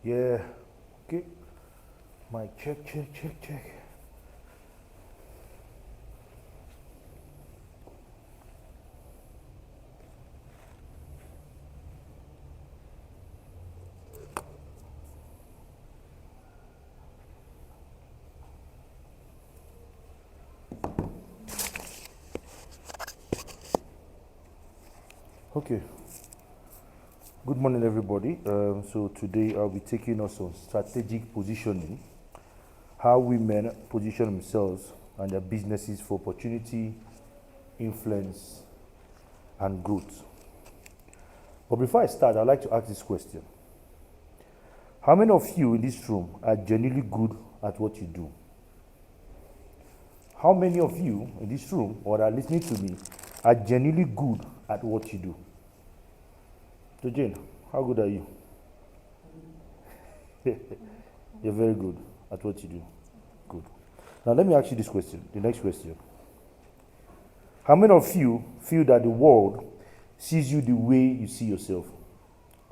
Yeah. Okay. Mic check, check, check, check. Okay. Good morning, everybody. So today I'll be taking us on strategic positioning, how women position themselves and their businesses for opportunity, influence, and growth. But before I start, I'd like to ask this question. How many of you in this room are genuinely good at what you do? How many of you in this room or are listening to me are genuinely good at what you do? So Jane, how good are you? You're very good at what you do. Good. Now let me ask you this question, the next question. How many of you feel that the world sees you the way you see yourself?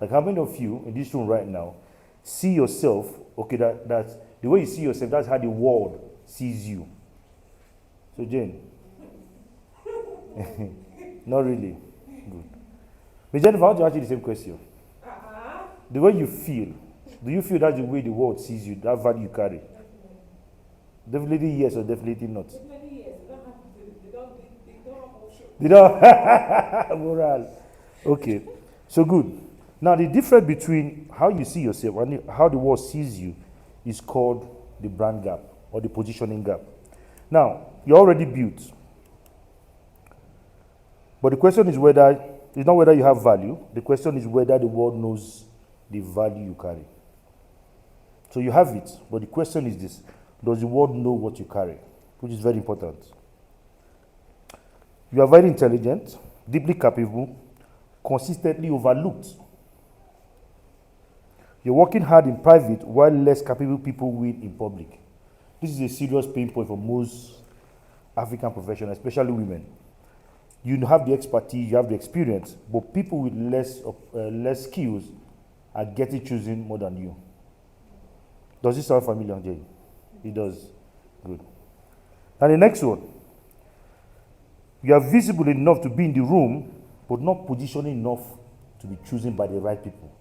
Like how many of you in this room right now see yourself, okay, that the way you see yourself, that's how the world sees you. So Jane, not really. Good. But Jennifer, I want to ask you the same question. The way you feel, do you feel that's the way the world sees you, that value you carry? Definitely yes or definitely not? Definitely yes. They don't moral. Okay. So good. Now the difference between how you see yourself and how the world sees you is called the brand gap or the positioning gap. Now, you're already built. But the question is whether it's not whether you have value, the question is whether the world knows the value you carry. So you have it, but the question is this: does the world know what you carry? Which is very important. You are very intelligent, deeply capable, consistently overlooked. You're working hard in private while less capable people win in public. This is a serious pain point for most African professionals, especially women. You have the expertise, you have the experience, but people with less skills are getting chosen more than you. Does this sound familiar, Jay? It does. Good. And the next one. You are visible enough to be in the room, but not positioned enough to be chosen by the right people.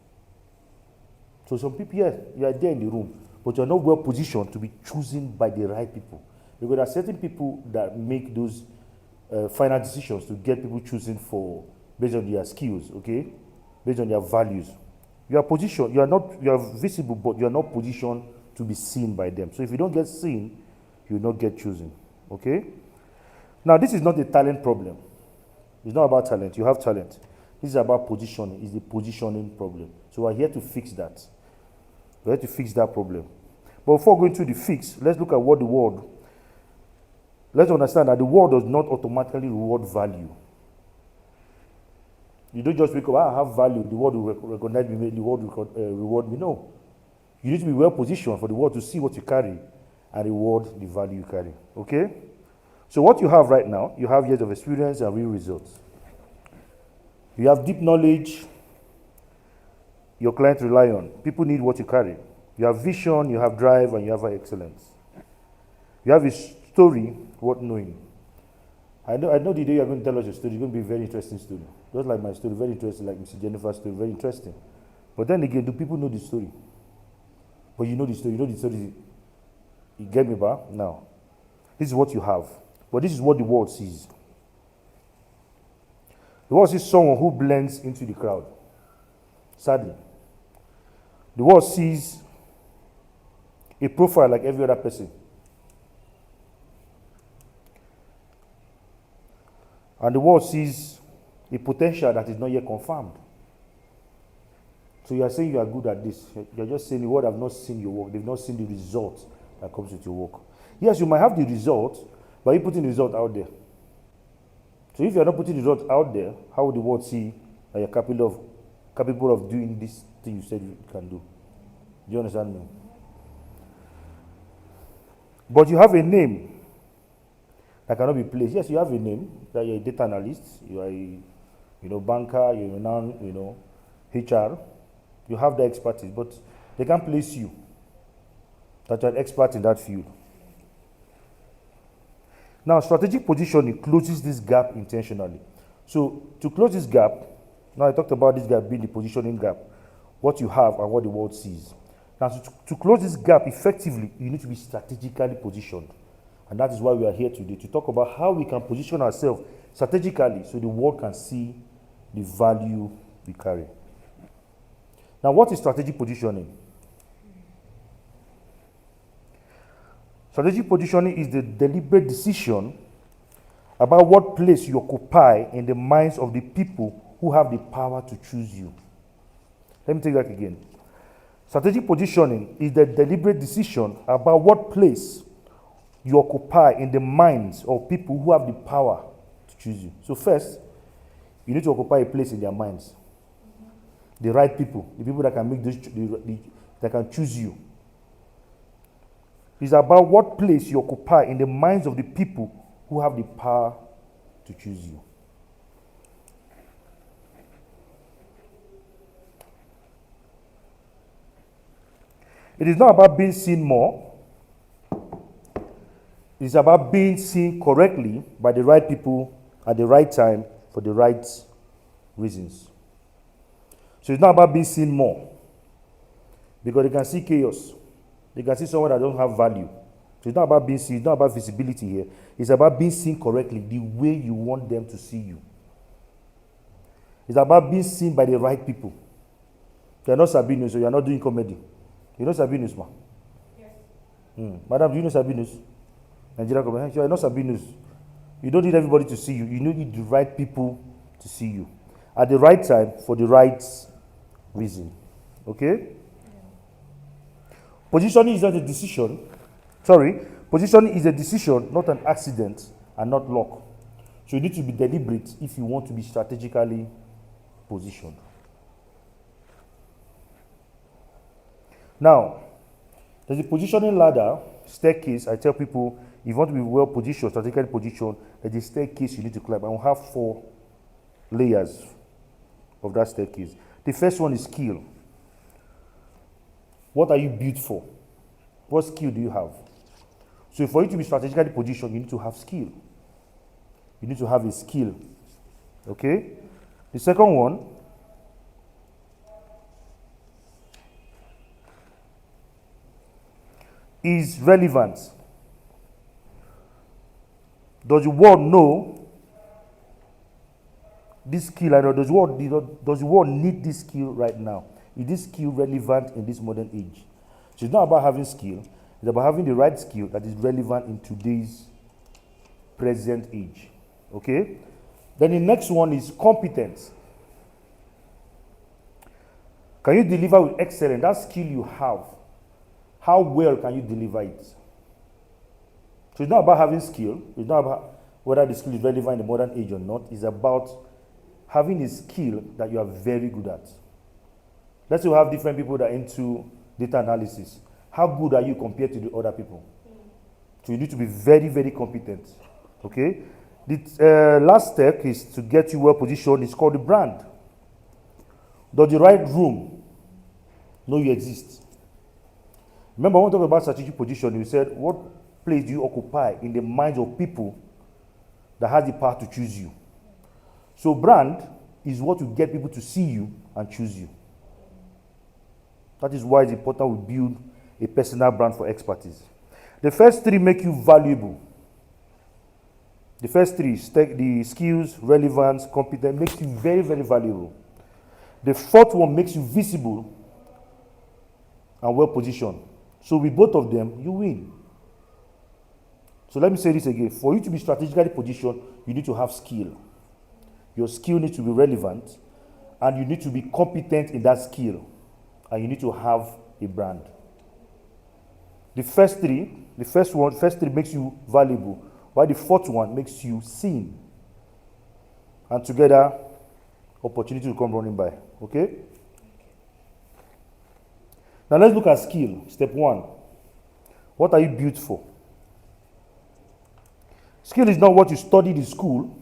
So some people, yes, you are there in the room, but you're not well positioned to be chosen by the right people. Because there are certain people that make those final decisions to get people chosen for based on their skills, okay, based on their values. You are positioned, you are visible, but you are not positioned to be seen by them. So if you don't get seen, you will not get chosen, okay? Now this is not a talent problem. It's not about talent. You have talent. This is about positioning. It's the positioning problem. So we're here to fix that. We're here to fix that problem. But before going to the fix, let's look at what the world. Let's understand that the world does not automatically reward value. You don't just wake up, I have value, the world will recognize me, the world will reward me. No. You need to be well positioned for the world to see what you carry and reward the value you carry. Okay? So what you have right now, you have years of experience and real results. You have deep knowledge your clients rely on. People need what you carry. You have vision, you have drive, and you have excellence. You have a story worth knowing. I know the day you're going to tell us your story, it's going to be a very interesting story. Just like my story, very interesting, like Mr. Jennifer's story, very interesting. But then again, do people know the story? But you know the story, you get me back? Now, this is what you have. But this is what the world sees. The world sees someone who blends into the crowd. Sadly. The world sees a profile like every other person. And the world sees a potential that is not yet confirmed. So you are saying you are good at this. You're just saying the world have not seen your work. They've not seen the result that comes with your work. Yes, you might have the result, but you're putting the result out there. So if you're not putting the result out there, how will the world see that you're capable of doing this thing you said you can do? Do you understand me? But you have a name that cannot be placed. Yes, you have a name, that you're a data analyst, you are a banker, you're a HR. You have the expertise, but They can place you that you're an expert in that field. Now, strategic positioning closes this gap intentionally. So, to close this gap, now I talked about this gap being the positioning gap, what you have and what the world sees. Now, to close this gap effectively, you need to be strategically positioned. And that is why we are here today, to talk about how we can position ourselves strategically so the world can see the value we carry. Now, what is strategic positioning? Strategic positioning is the deliberate decision about what place you occupy in the minds of the people who have the power to choose you. Let me take that again. Strategic positioning is the deliberate decision about what place you occupy in the minds of people who have the power to choose you. So first, you need to occupy a place in their minds. The right people, the people that can make this, that can choose you. It's about what place you occupy in the minds of the people who have the power to choose you. It is not about being seen more. It is about being seen correctly by the right people at the right time for the right reasons. So it's not about being seen more, because they can see chaos. They can see someone that don't have value. So it's not about being seen, it's not about visibility here. It's about being seen correctly the way you want them to see you. It's about being seen by the right people. You're not Sabinus, so you're not doing comedy. You know Sabinus, ma? Yes. Madam, do you know Sabinus? Nigerian comedy. You're not Sabinus. You don't need everybody to see you. You need the right people to see you at the right time for the right reason. Okay? Positioning is not a decision. Positioning is a decision, not an accident and not luck. So you need to be deliberate if you want to be strategically positioned. Now, there's a positioning ladder, staircase. I tell people, if you want to be well positioned, strategically positioned, there's a staircase you need to climb. And we'll have 4 layers of that staircase. The first one is skill. What are you built for? What skill do you have? So for you to be strategically positioned, you need to have skill. You need to have a skill. Okay? The second one is relevance. Does the world know this skill? Or does the world need this skill right now? Is this skill relevant in this modern age? So it's not about having skill. It's about having the right skill that is relevant in today's present age. Okay? Then the next one is competence. Can you deliver with excellence? That skill you have, how well can you deliver it? So it's not about having skill. It's not about whether the skill is relevant in the modern age or not. It's about having a skill that you are very good at. Let's say we have different people that are into data analysis. How good are you compared to the other people? So you need to be very, very competent. Okay? The last step is to get you well positioned. It's called the brand. Does the right room know you exist? Remember when we talked about strategic position, we said, what place do you occupy in the minds of people that has the power to choose you? So brand is what will get people to see you and choose you. That is why it's important we build a personal brand for expertise. The first 3 make you valuable. The first 3, the skills, relevance, competence, makes you very, very valuable. The 4th one makes you visible and well positioned. So with both of them, you win. So let me say this again. For you to be strategically positioned, you need to have skill. Your skill needs to be relevant, and you need to be competent in that skill, and you need to have a brand. The first 3 makes you valuable, while the 4th one makes you seen. And together, opportunity will come running by. Okay? Now let's look at skill. Step 1. What are you built for? Skill is not what you studied in school.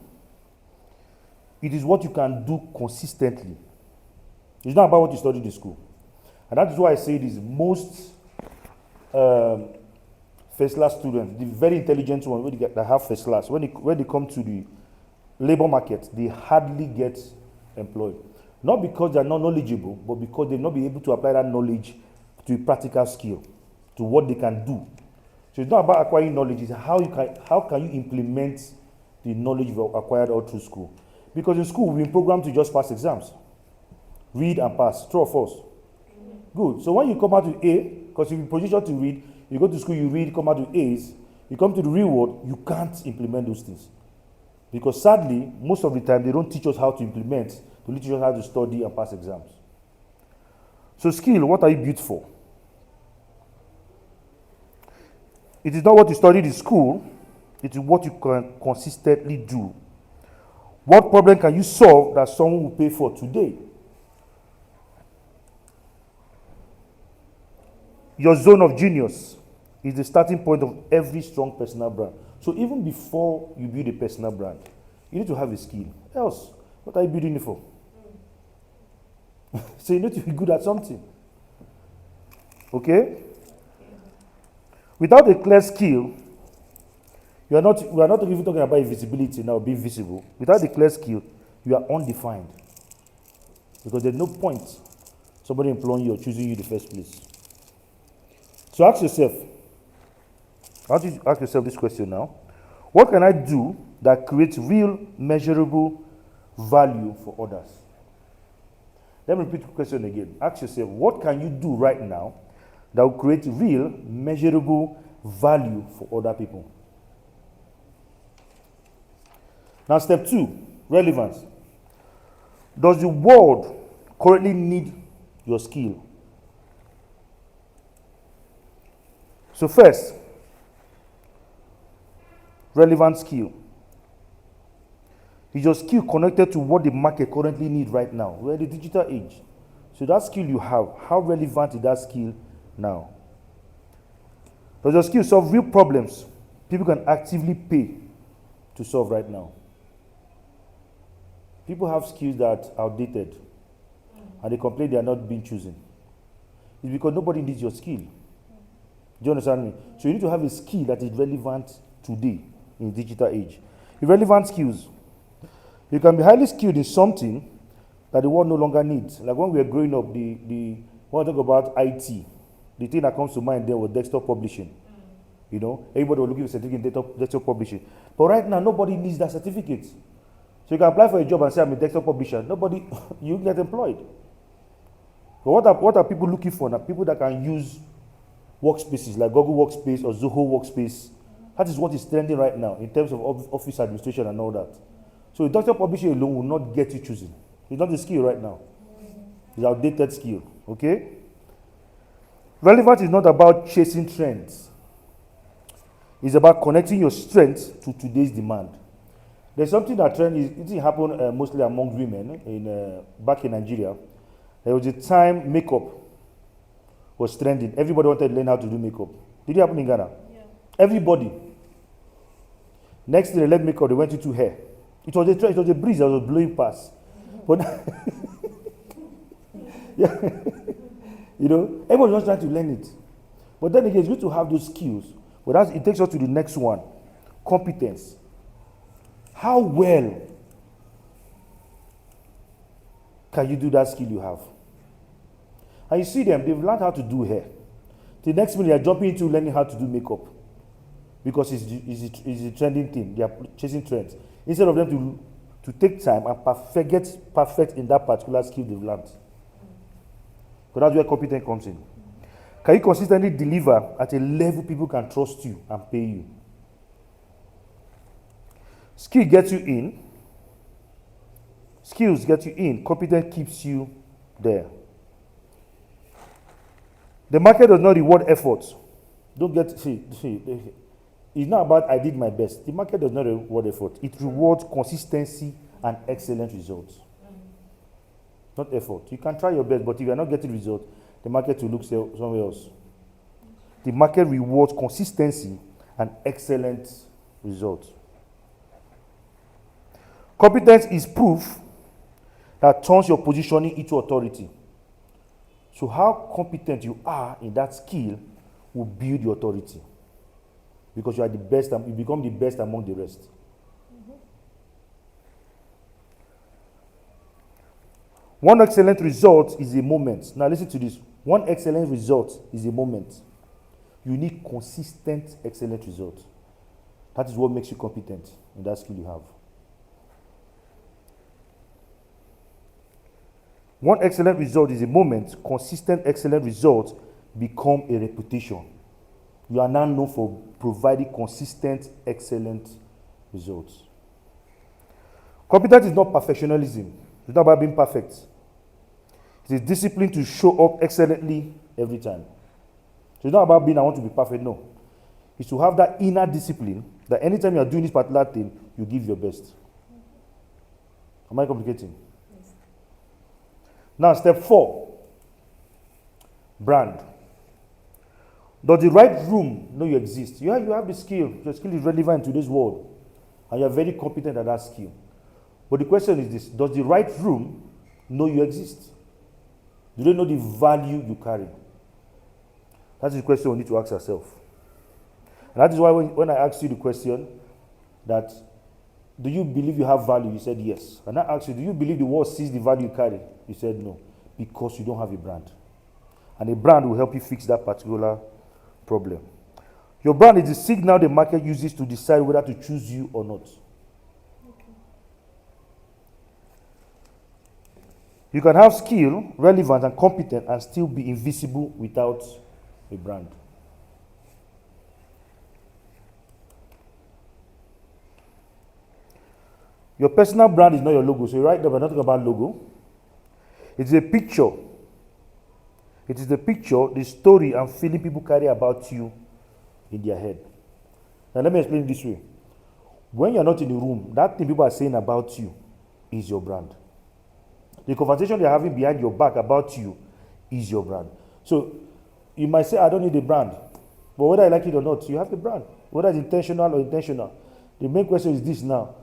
It is what you can do consistently. It's not about what you studied in school. And that is why I say this. Most first class students, the very intelligent ones that have first class, when they come to the labor market, they hardly get employed. Not because they're not knowledgeable, but because they've not been able to apply that knowledge to a practical skill, to what they can do. So it's not about acquiring knowledge, it's how can you implement the knowledge you've acquired all through school. Because in school, we've been programmed to just pass exams. Read and pass, true or false? Good. So when you come out with A, because if you're positioned to read, you go to school, you read, come out with A's, you come to the real world, you can't implement those things. Because sadly, most of the time, they don't teach us how to implement, they teach us how to study and pass exams. So skill, what are you built for? It is not what you studied in school, it is what you can consistently do. What problem can you solve that someone will pay for today? Your zone of genius is the starting point of every strong personal brand. So even before you build a personal brand, you need to have a skill. Else, what are you building it for? So you need to be good at something. Okay? Without a clear skill, we are not even talking about visibility now, being visible. Without a clear skill, you are undefined. Because there's no point somebody employing you or choosing you in the first place. So ask yourself this question now. What can I do that creates real, measurable value for others? Let me repeat the question again. Ask yourself, what can you do right now that will create real, measurable value for other people? Now, step 2, relevance. Does the world currently need your skill? So first, relevant skill. Is your skill connected to what the market currently needs right now? We're in the digital age. So that skill you have, how relevant is that skill now? Does your skill solve real problems people can actively pay to solve right now? People have skills that are outdated and they complain they are not being chosen. It's because nobody needs your skill. Do you understand me? So you need to have a skill that is relevant today in the digital age. Irrelevant skills. You can be highly skilled in something that the world no longer needs. Like when we were growing up, when I talk about IT, the thing that comes to mind there was desktop publishing. You know, everybody was looking for a certificate in desktop publishing. But right now, nobody needs that certificate. So you can apply for a job and say, I'm a desktop publisher. Nobody, you get employed. But what are people looking for now? People that can use workspaces like Google Workspace or Zoho Workspace. That is what is trending right now in terms of office administration and all that. So a desktop publishing alone will not get you chosen. It's not a skill right now. It's an outdated skill. Okay? Relevance is not about chasing trends. It's about connecting your strengths to today's demand. There's something that it happened mostly among women back in Nigeria. There was a time makeup was trending. Everybody wanted to learn how to do makeup. Did it happen in Ghana? Yeah. Everybody. Next thing they learned makeup, they went into hair. It was a breeze that was blowing past. But yeah, you know, everybody was trying to learn it. But then again, it's good to have those skills. But it takes us to the next one, competence. How well can you do that skill you have? And you see them, they've learned how to do hair. The next minute, they're jumping into learning how to do makeup. Because it's a trending thing. They are chasing trends. Instead of them to take time and get perfect in that particular skill they've learned. So that's where competence comes in. Can you consistently deliver at a level people can trust you and pay you? Skill gets you in. Skills get you in. Competence keeps you there. The market does not reward efforts. It's not about I did my best. The market does not reward effort. It rewards consistency and excellent results. Not effort. You can try your best, but if you are not getting results, the market will look somewhere else. The market rewards consistency and excellent results. Competence is proof that turns your positioning into authority. So how competent you are in that skill will build your authority. Because you are the best, and you become the best among the rest. One excellent result is a moment. Now listen to this. One excellent result is a moment. You need consistent excellent results. That is what makes you competent in that skill you have. One excellent result is a moment. Consistent excellent results become a reputation. You are now known for providing consistent excellent results. Competence is not perfectionism. It's not about being perfect. It is discipline to show up excellently every time. So it's not about being, I want to be perfect. No. It's to have that inner discipline that anytime you are doing this particular thing, you give your best. Am I complicating? Yes. Now, step 4. Brand. Does the right room know you exist? You have the skill. Your skill is relevant to this world. And you are very competent at that skill. But the question is this. Does the right room know you exist? Do they know the value you carry? That's the question we need to ask ourselves. And that is why when I asked you the question that, do you believe you have value? You said yes. And I asked you, do you believe the world sees the value you carry? You said no. Because you don't have a brand. And a brand will help you fix that particular problem. Your brand is the signal the market uses to decide whether to choose you or not. You can have skill, relevant, and competent and still be invisible without a brand. Your personal brand is not your logo. So you write there, we're not talking about logo. It's a picture. It is the picture, the story, and feeling people carry about you in their head. Now let me explain it this way. When you're not in the room, that thing people are saying about you is your brand. The conversation they're having behind your back about you is your brand. So you might say, I don't need a brand. But whether I like it or not, you have a brand. Whether it's intentional or intentional. The main question is this now.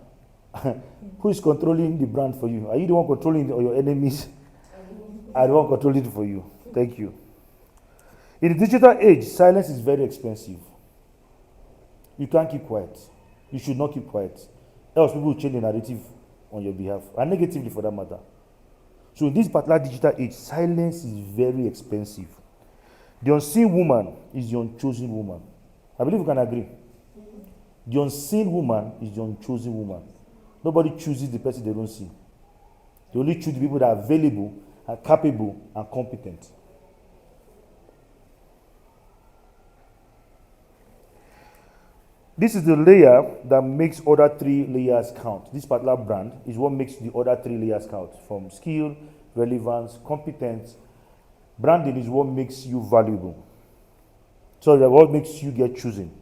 Who is controlling the brand for you? Are you the one controlling it or your enemies are the one controlling it for you? Thank you. In the digital age, silence is very expensive. You can't keep quiet. You should not keep quiet. Else people will change the narrative on your behalf, and negatively for that matter. So in this particular digital age, silence is very expensive. The unseen woman is the unchosen woman. I believe we can agree. The unseen woman is the unchosen woman. Nobody chooses the person they don't see. They only choose the people that are available, are capable, and competent. This is the layer that makes other 3 layers count. This particular brand is what makes the other 3 layers count. From skill, relevance, competence. Branding is what makes you valuable. So that's what makes you get chosen.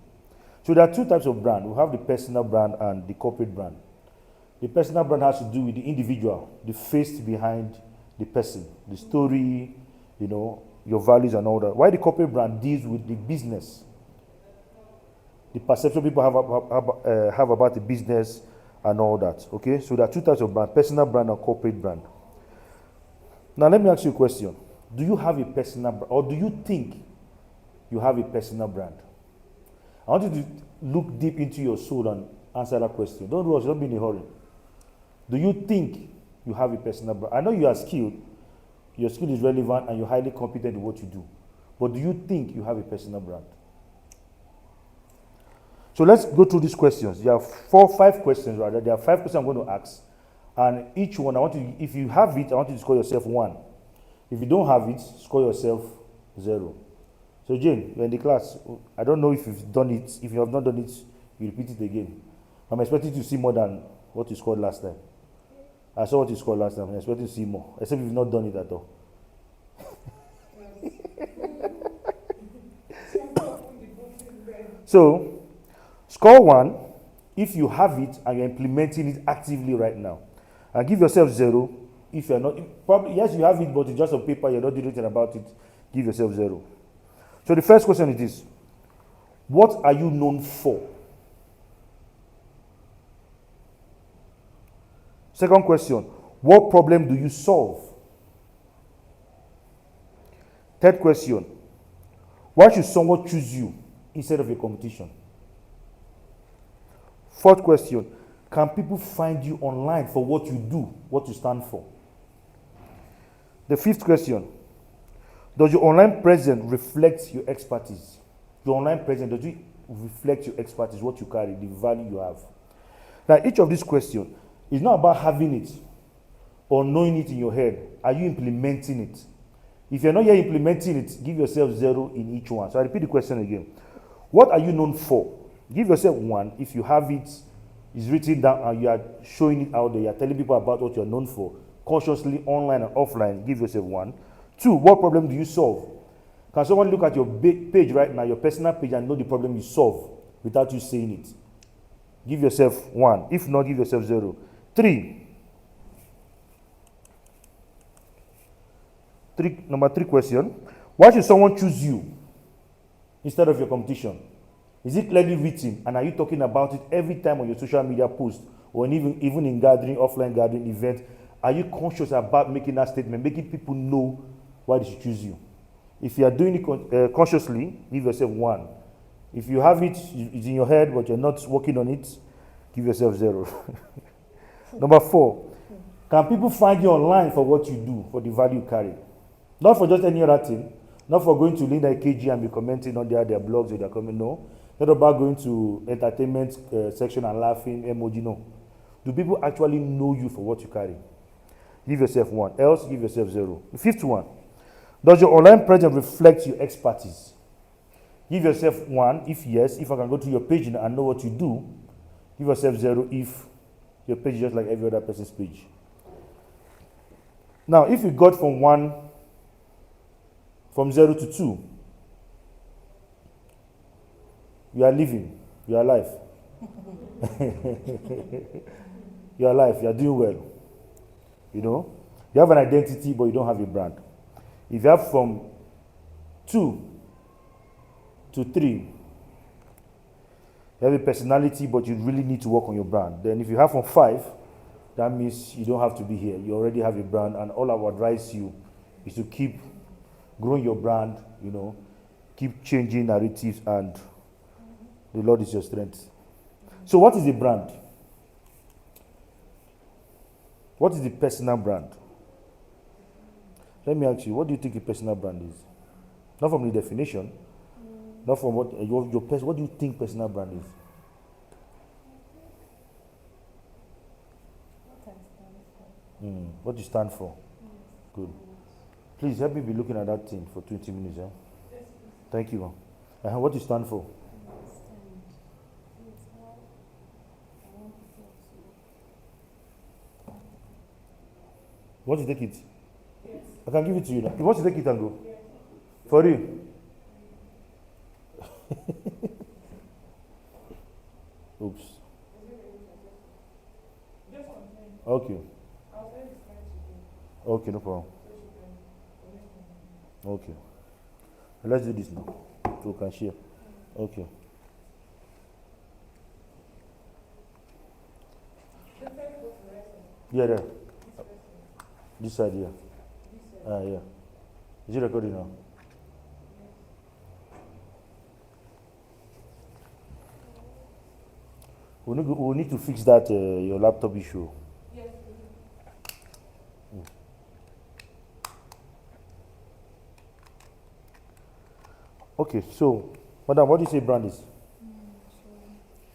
So there are 2 types of brand. We have the personal brand and the corporate brand. The personal brand has to do with the individual, the face behind the person, the story, your values and all that. Why the corporate brand deals with the business, the perception people have about the business and all that. Okay, so there are 2 types of brand: personal brand and corporate brand. Now let me ask you a question: do you have a personal brand, or do you think you have a personal brand? I want you to look deep into your soul and answer that question. Don't rush. Don't be in a hurry. Do you think you have a personal brand? I know you are skilled. Your skill is relevant and you're highly competent in what you do. But do you think you have a personal brand? So let's go through these questions. There are 5 questions rather. There are 5 questions I'm going to ask. And each one, if you have it, I want you to score yourself 1. If you don't have it, score yourself 0. So Jane, you're in the class. I don't know if you've done it. If you have not done it, you repeat it again. I'm expecting to see more than what you scored last time. I saw what you scored last time. I'm expecting to see more, except if you've not done it at all. So, score 1 if you have it and you're implementing it actively right now. And give yourself 0 if you're not. Probably, yes, you have it, but it's just on paper, you're not doing anything about it. Give yourself 0. So the first question is this: what are you known for? Second question: what problem do you solve? Third question, why should someone choose you instead of your competition? Fourth question, can people find you online for what you do, what you stand for? The fifth question, does your online presence reflect your expertise? Your online presence, does it reflect your expertise, what you carry, the value you have? Now, each of these questions is not about having it or knowing it in your head. Are you implementing it? If you're not yet implementing it, give yourself 0 in each one. So I repeat the question again. What are you known for? Give yourself 1. If you have it, it's written down and you are showing it out there, you are telling people about what you're known for, consciously, online and offline, give yourself 1. 2, what problem do you solve? Can someone look at your page right now, your personal page, and know the problem you solve without you saying it? Give yourself 1. If not, give yourself 0. 3. Number 3 question. Why should someone choose you instead of your competition? Is it clearly written, and are you talking about it every time on your social media post or even in gathering, offline gathering event? Are you conscious about making that statement, making people know why they should choose you? If you are doing it consciously, give yourself 1. If you have it, it's in your head, but you're not working on it, give yourself 0. Number 4, can people find you online for what you do, for the value you carry? Not for just any other thing. Not for going to Linda KG and be commenting on their blogs or their comment. No. Not about going to entertainment section and laughing, emoji. No. Do people actually know you for what you carry? Give yourself 1. Else, give yourself 0. The 5th one. Does your online presence reflect your expertise? Give yourself 1 if yes. If I can go to your page and know what you do, give yourself 0 if your page is just like every other person's page. Now, if you got from 0 to 2, you are living, you are alive. You are alive, you are doing well. You know, you have an identity, but you don't have a brand. If you have from 2 to 3, you have a personality, but you really need to work on your brand. Then if you have from 5, that means you don't have to be here. You already have a brand, and all I would advise you is to keep growing your brand, you know, keep changing narratives, and the Lord is your strength. So what is a brand? What is the personal brand? Let me ask you, what do you think a personal brand is? Not from the definition, not from what what do you think personal brand is? What you stand for? Good. Please help me be looking at that thing for 20 minutes. Yeah? Thank you. What do you stand for? You want to take it? Yes. I can give it to you now. You want to take it and go? Yes. For you? Oops. Okay. Okay, no problem. Okay. Let's do this now. So we can share. Okay. Yeah, there. This side here. Yeah. Is it recording now? We need to fix that your laptop issue. Yes. Okay, so, madam, what do you say brand is? So,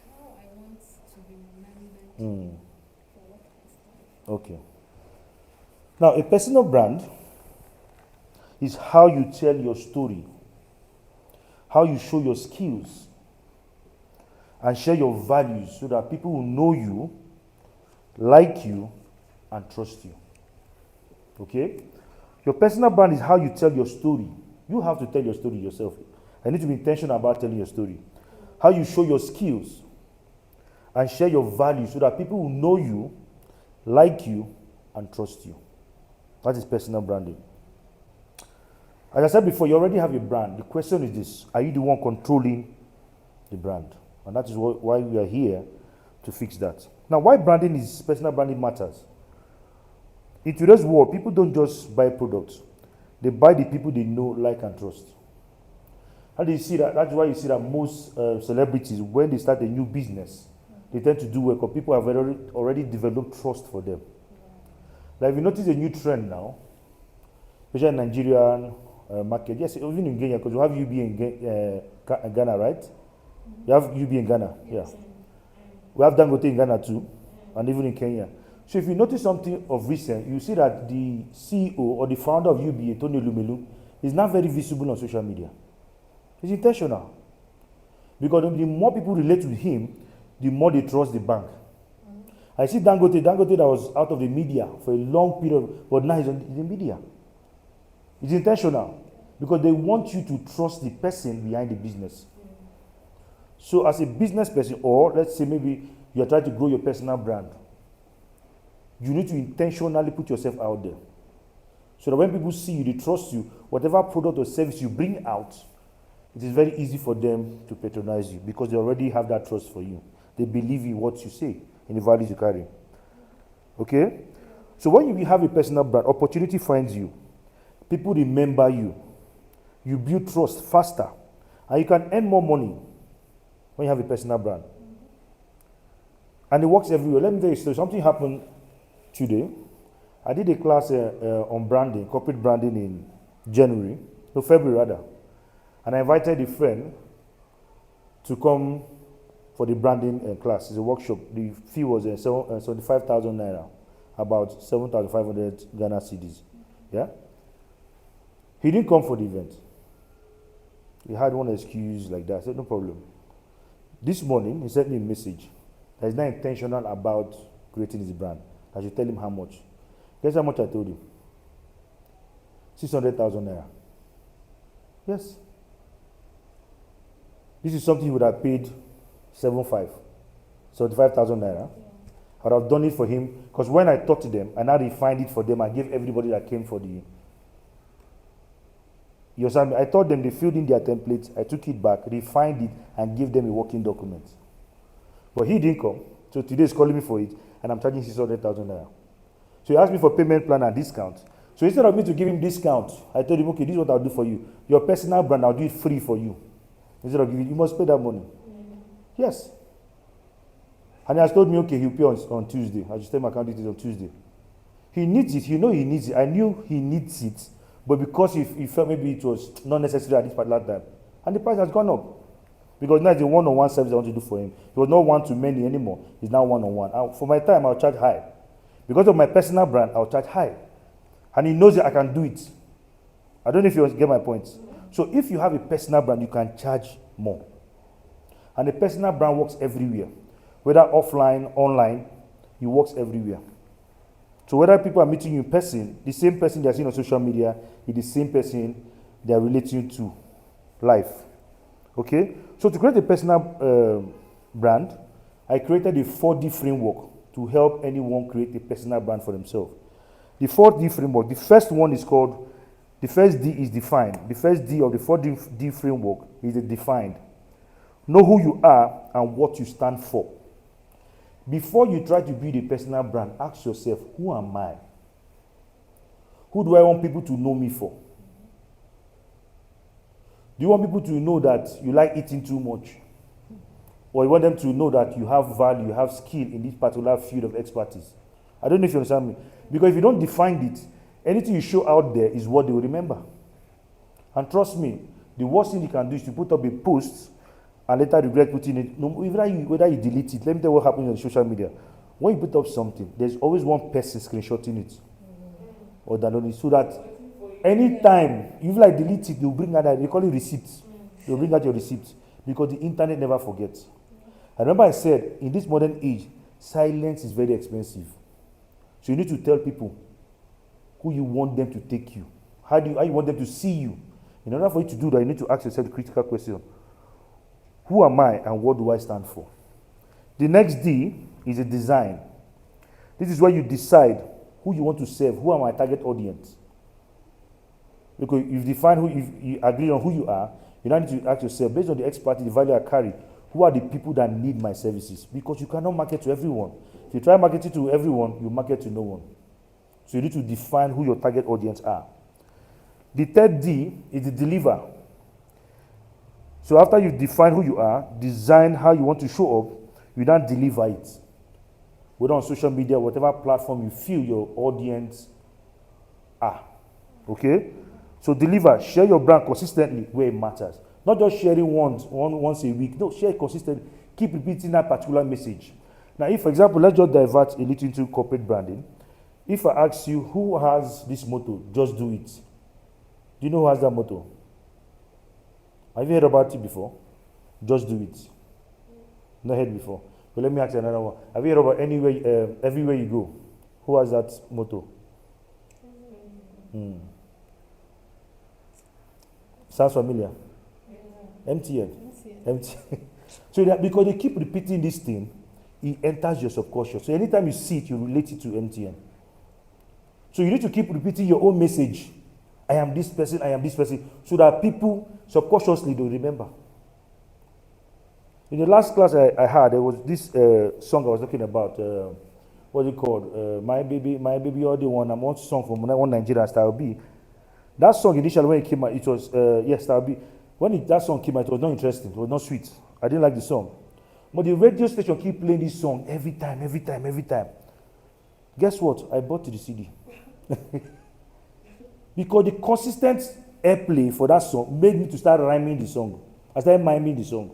how I want to be remembered for what I stand for. Okay. Now, a personal brand is how you tell your story, how you show your skills, and share your values so that people will know you, like you, and trust you. Okay? Your personal brand is how you tell your story. You have to tell your story yourself. I need to be intentional about telling your story. How you show your skills and share your values so that people will know you, like you, and trust you. That is personal branding. As I said before, you already have a brand. The question is this: are you the one controlling the brand? And that is why we are here, to fix that. Now, why personal branding matters? In today's world, people don't just buy products. They buy the people they know, like, and trust. How do you see that? That's why you see that most celebrities, when they start a new business, they tend to do well because people have already developed trust for them. Like, if you notice a new trend now, especially in Nigerian market, yes, even in Kenya, because you have UB in Ghana, right? You have UB in Ghana, yeah. We have Dangote in Ghana too, and even in Kenya. So if you notice something of recent, you see that the CEO or the founder of UBA, Tony Lumelu, is not very visible on social media. It's intentional. Because the more people relate to him, the more they trust the bank. I see Dangote that was out of the media for a long period, but now he's in the media. It's intentional. Because they want you to trust the person behind the business. So as a business person, or let's say maybe you're trying to grow your personal brand, you need to intentionally put yourself out there. So that when people see you, they trust you, whatever product or service you bring out, it is very easy for them to patronize you because they already have that trust for you. They believe in what you say and the values you carry. Okay? So when you have a personal brand, opportunity finds you. People remember you. You build trust faster. And you can earn more money when you have a personal brand. And it works everywhere. Let me tell you, so something happened today. I did a class on branding, corporate branding in February rather. And I invited a friend to come for the branding class. It's a workshop. The fee was 75,000 naira, about 7,500 Ghana cedis. Yeah? He didn't come for the event. He had one excuse like that. I said, no problem. This morning, he sent me a message that he's not intentional about creating his brand. I should tell him how much. Guess how much I told him? 600,000 naira. Yes. This is something he would have paid 75,000 naira. I would have done it for him because when I taught them, I now refined it for them. I gave everybody that came for the. You understand me? I taught them, they filled in their templates. I took it back, refined it, and gave them a working document. But he didn't come. So today he's calling me for it, and I'm charging 600,000 naira. So he asked me for payment plan and discount. So instead of me to give him discount, I told him, okay, this is what I'll do for you. Your personal brand, I'll do it free for you. Instead of giving, you must pay that money. Yes. And he has told me, okay, he'll pay on Tuesday. I just tell my account details on Tuesday. He needs it. He needs it. I knew he needs it. But because he felt maybe it was not necessary at this particular time. And the price has gone up. Because now it's a one-on-one service I want to do for him. It was not one-to-many anymore. It's now one-on-one. For my time, I'll charge high. Because of my personal brand, I'll charge high. And he knows that I can do it. I don't know if you get my point. So if you have a personal brand, you can charge more. And the personal brand works everywhere. Whether offline, online, it works everywhere. So whether people are meeting you in person, the same person they're seeing on social media is the same person they're relating to live. Okay? So to create a personal brand, I created a 4D framework to help anyone create a personal brand for themselves. The 4D framework, the first one is called, the first D is defined. The first D of the 4D framework is defined. Know who you are and what you stand for. Before you try to build a personal brand, ask yourself, who am I? Who do I want people to know me for? Do you want people to know that you like eating too much? Or you want them to know that you have value, you have skill in this particular field of expertise? I don't know if you understand me. Because if you don't define it, anything you show out there is what they will remember. And trust me, the worst thing you can do is to put up a post and later regret putting it. No, whether you delete it, let me tell you what happens on social media. When you put up something, there's always one person screenshotting it. Or downloading it. So that anytime you like delete it, they'll bring out, they call it receipts. They'll bring out your receipts. Because the internet never forgets. I remember I said, in this modern age, silence is very expensive. So you need to tell people who you want them to take you. How you want them to see you. In order for you to do that, you need to ask yourself the critical question. Who am I and what do I stand for? The next D is a design. This is where you decide who you want to serve. Who are my target audience? Because you've defined who, if you agree on who you are, you now need to ask yourself, based on the expertise, the value I carry, who are the people that need my services? Because you cannot market to everyone. If you try marketing to everyone, you market to no one. So you need to define who your target audience are. The third D is the deliver. So after you define who you are, design how you want to show up, you then deliver it. Whether on social media, whatever platform you feel your audience are. Okay? So deliver, share your brand consistently where it matters. Not just sharing once a week. No, share it consistently. Keep repeating that particular message. Now, if, for example, let's just divert a little into corporate branding. If I ask you who has this motto, just do it. Do you know who has that motto? Have you heard about it before? Just do it. Not heard before. But let me ask you another one. Have you heard about everywhere you go? Who has that motto? Sounds familiar? MTN. MTN. So that because they keep repeating this thing, it enters your subconscious. So anytime you see it, you relate it to MTN. So you need to keep repeating your own message. I am this person, so that people subconsciously don't remember. In the last class I had, there was this song I was talking about. What's it called? My Baby, You're the One. I'm one song from one Nigerian, Style B. That song initially when it came out, it was, Style B. When that song came out, it was not interesting. It was not sweet. I didn't like the song. But the radio station keep playing this song every time. Guess what? I bought the CD. Because the consistent airplay for that song made me to start rhyming the song. I started miming the song.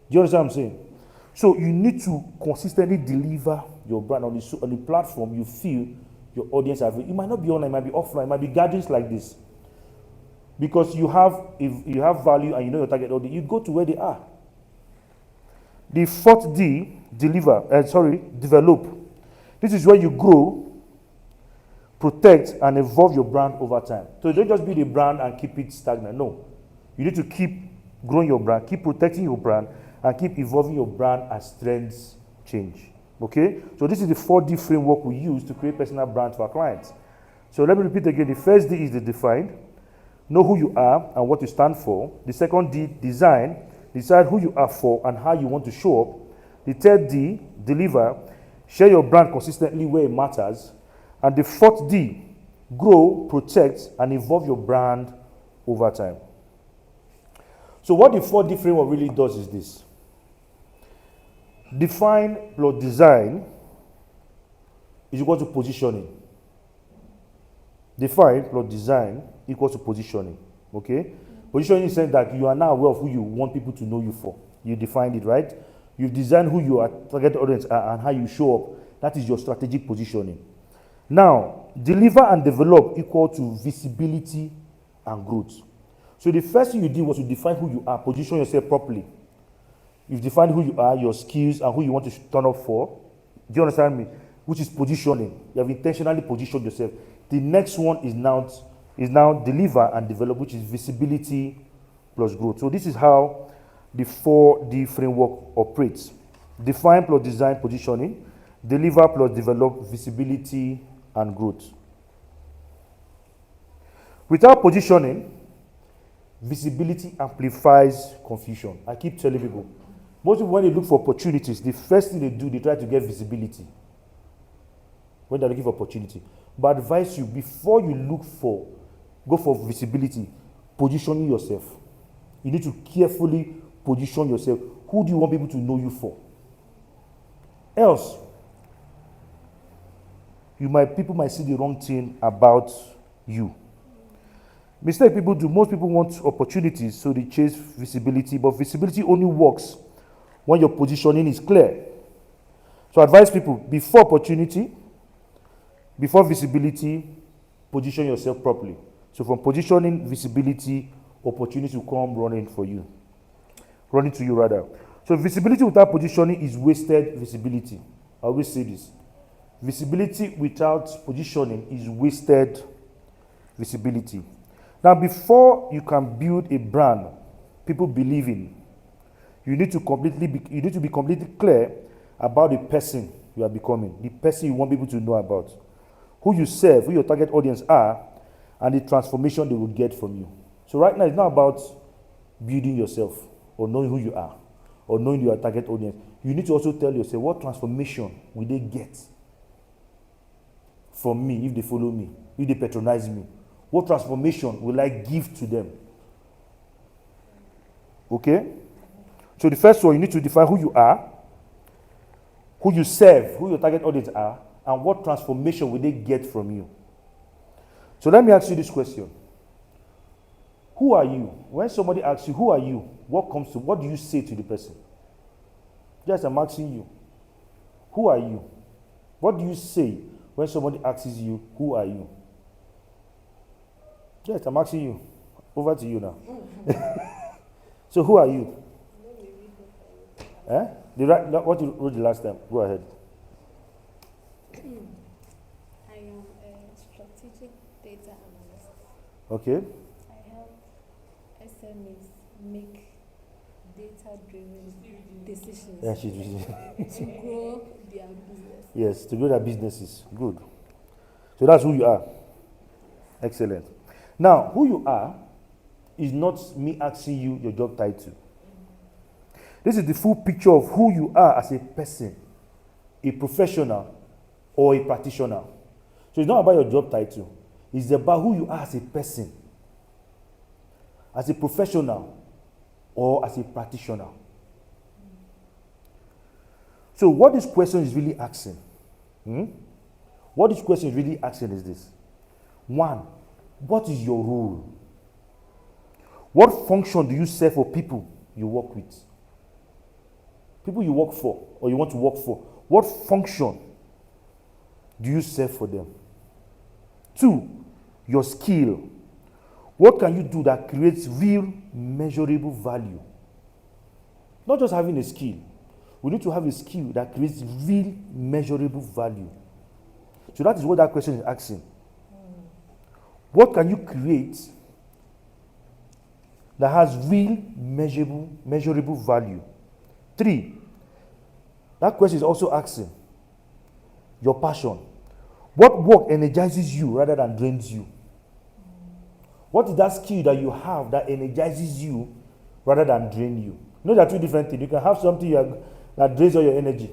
Do you understand what I'm saying? So you need to consistently deliver your brand on the platform you feel your audience have. It might not be online, it might be offline, it might be gatherings like this. Because if you have value and you know your target audience, you go to where they are. The fourth D, develop. This is where you grow, protect, and evolve your brand over time. So you don't just build a brand and keep it stagnant. No. You need to keep growing your brand, keep protecting your brand, and keep evolving your brand as trends change. Okay? So this is the 4D framework we use to create personal brands for our clients. So let me repeat again. The first D is the define. Know who you are and what you stand for. The second D, design. Decide who you are for and how you want to show up. The third D, deliver. Share your brand consistently where it matters. And the fourth D, grow, protect, and evolve your brand over time. So what the 4D framework really does is this. Define plus design is equal to positioning. Define plus design equals to positioning. Okay? Positioning is saying that you are now aware of who you want people to know you for. You defined it, right? You've designed who your target audience are and how you show up. That is your strategic positioning. Now, deliver and develop equal to visibility and growth. So the first thing you did was to define who you are, position yourself properly. You've defined who you are, your skills, and who you want to turn up for. Do you understand me? Which is positioning. You have intentionally positioned yourself. The next one is now deliver and develop, which is visibility plus growth. So this is how the 4D framework operates. Define plus design, positioning. Deliver plus develop, visibility and growth. Without positioning, visibility amplifies confusion. I keep telling people, most people, when they look for opportunities, the first thing they do, they try to get visibility when they're looking for opportunity. But I advise you, before you go for visibility, positioning yourself. You need to carefully position yourself. Who do you want people to know you for? Else, people might see the wrong thing about you. Mistake people do, most people want opportunities, so they chase visibility, but visibility only works when your positioning is clear. So I advise people, before opportunity, before visibility, position yourself properly. So from positioning, visibility, opportunity will come running to you rather. So visibility without positioning is wasted visibility. I always say this. Visibility without positioning is wasted visibility. Now, before you can build a brand people believe in, you need to be completely clear about the person you are becoming, the person you want people to know about, who you serve, who your target audience are, and the transformation they will get from you. So right now, it's not about building yourself or knowing who you are or knowing your target audience. You need to also tell yourself, what transformation will they get from me if they follow me, if they patronize me? What transformation will I give to them? Okay? So the first one, you need to define who you are, who you serve, who your target audience are, and what transformation will they get from you. So let me ask you this question. Who are you? When somebody asks you, who are you? What do you say to the person? Yes, I'm asking you. Who are you? What do you say when somebody asks you, who are you? Yes, I'm asking you. Over to you now. So who are you? Eh? What you wrote the last time? Go ahead. I am a strategic data analyst. Okay. I help SMEs make data-driven decisions Yeah, to grow their business. yes, to grow their businesses. Good. So that's who you are. Excellent. Now, who you are is not me asking you your job title. This is the full picture of who you are as a person, a professional, or a practitioner. So it's not about your job title. It's about who you are as a person, as a professional, or as a practitioner. So what this question is really asking, what this question is really asking is this. One, what is your role? What function do you serve for people you work with? People you work for or you want to work for. What function do you serve for them? Two, your skill. What can you do that creates real measurable value? Not just having a skill. We need to have a skill that creates real measurable value. So that is what that question is asking. What can you create that has real measurable value? Three, that question is also asking your passion. What work energizes you rather than drains you? What is that skill that you have that energizes you rather than drain you? You know, there are two different things. You can have something that drains all your energy.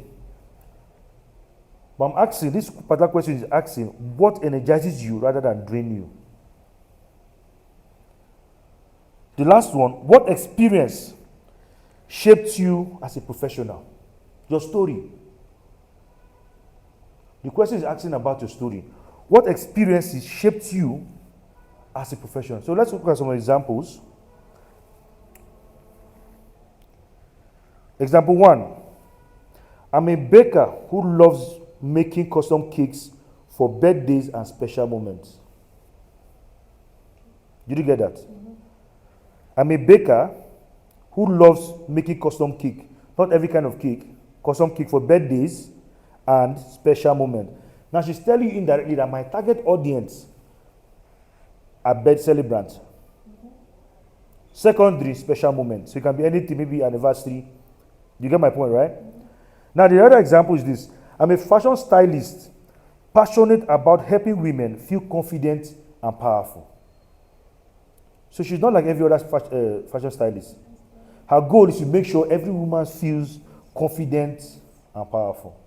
But I'm asking, this particular question is asking, what energizes you rather than drain you? The last one, what experience shaped you as a professional? Your story. The question is asking about your story. What experiences shaped you as a professional? So let's look at some examples. Example one, I'm a baker who loves making custom cakes for birthdays and special moments. Did you get that? I'm a baker who loves making custom cake. Not every kind of cake. Custom cake for birthdays and special moments. Now she's telling you indirectly that my target audience are birth celebrants. Secondary, special moments. So it can be anything, maybe anniversary. You get my point, right? Now the other example is this. I'm a fashion stylist, passionate about helping women feel confident and powerful. So she's not like every other fashion stylist. Her goal is to make sure every woman feels confident and powerful.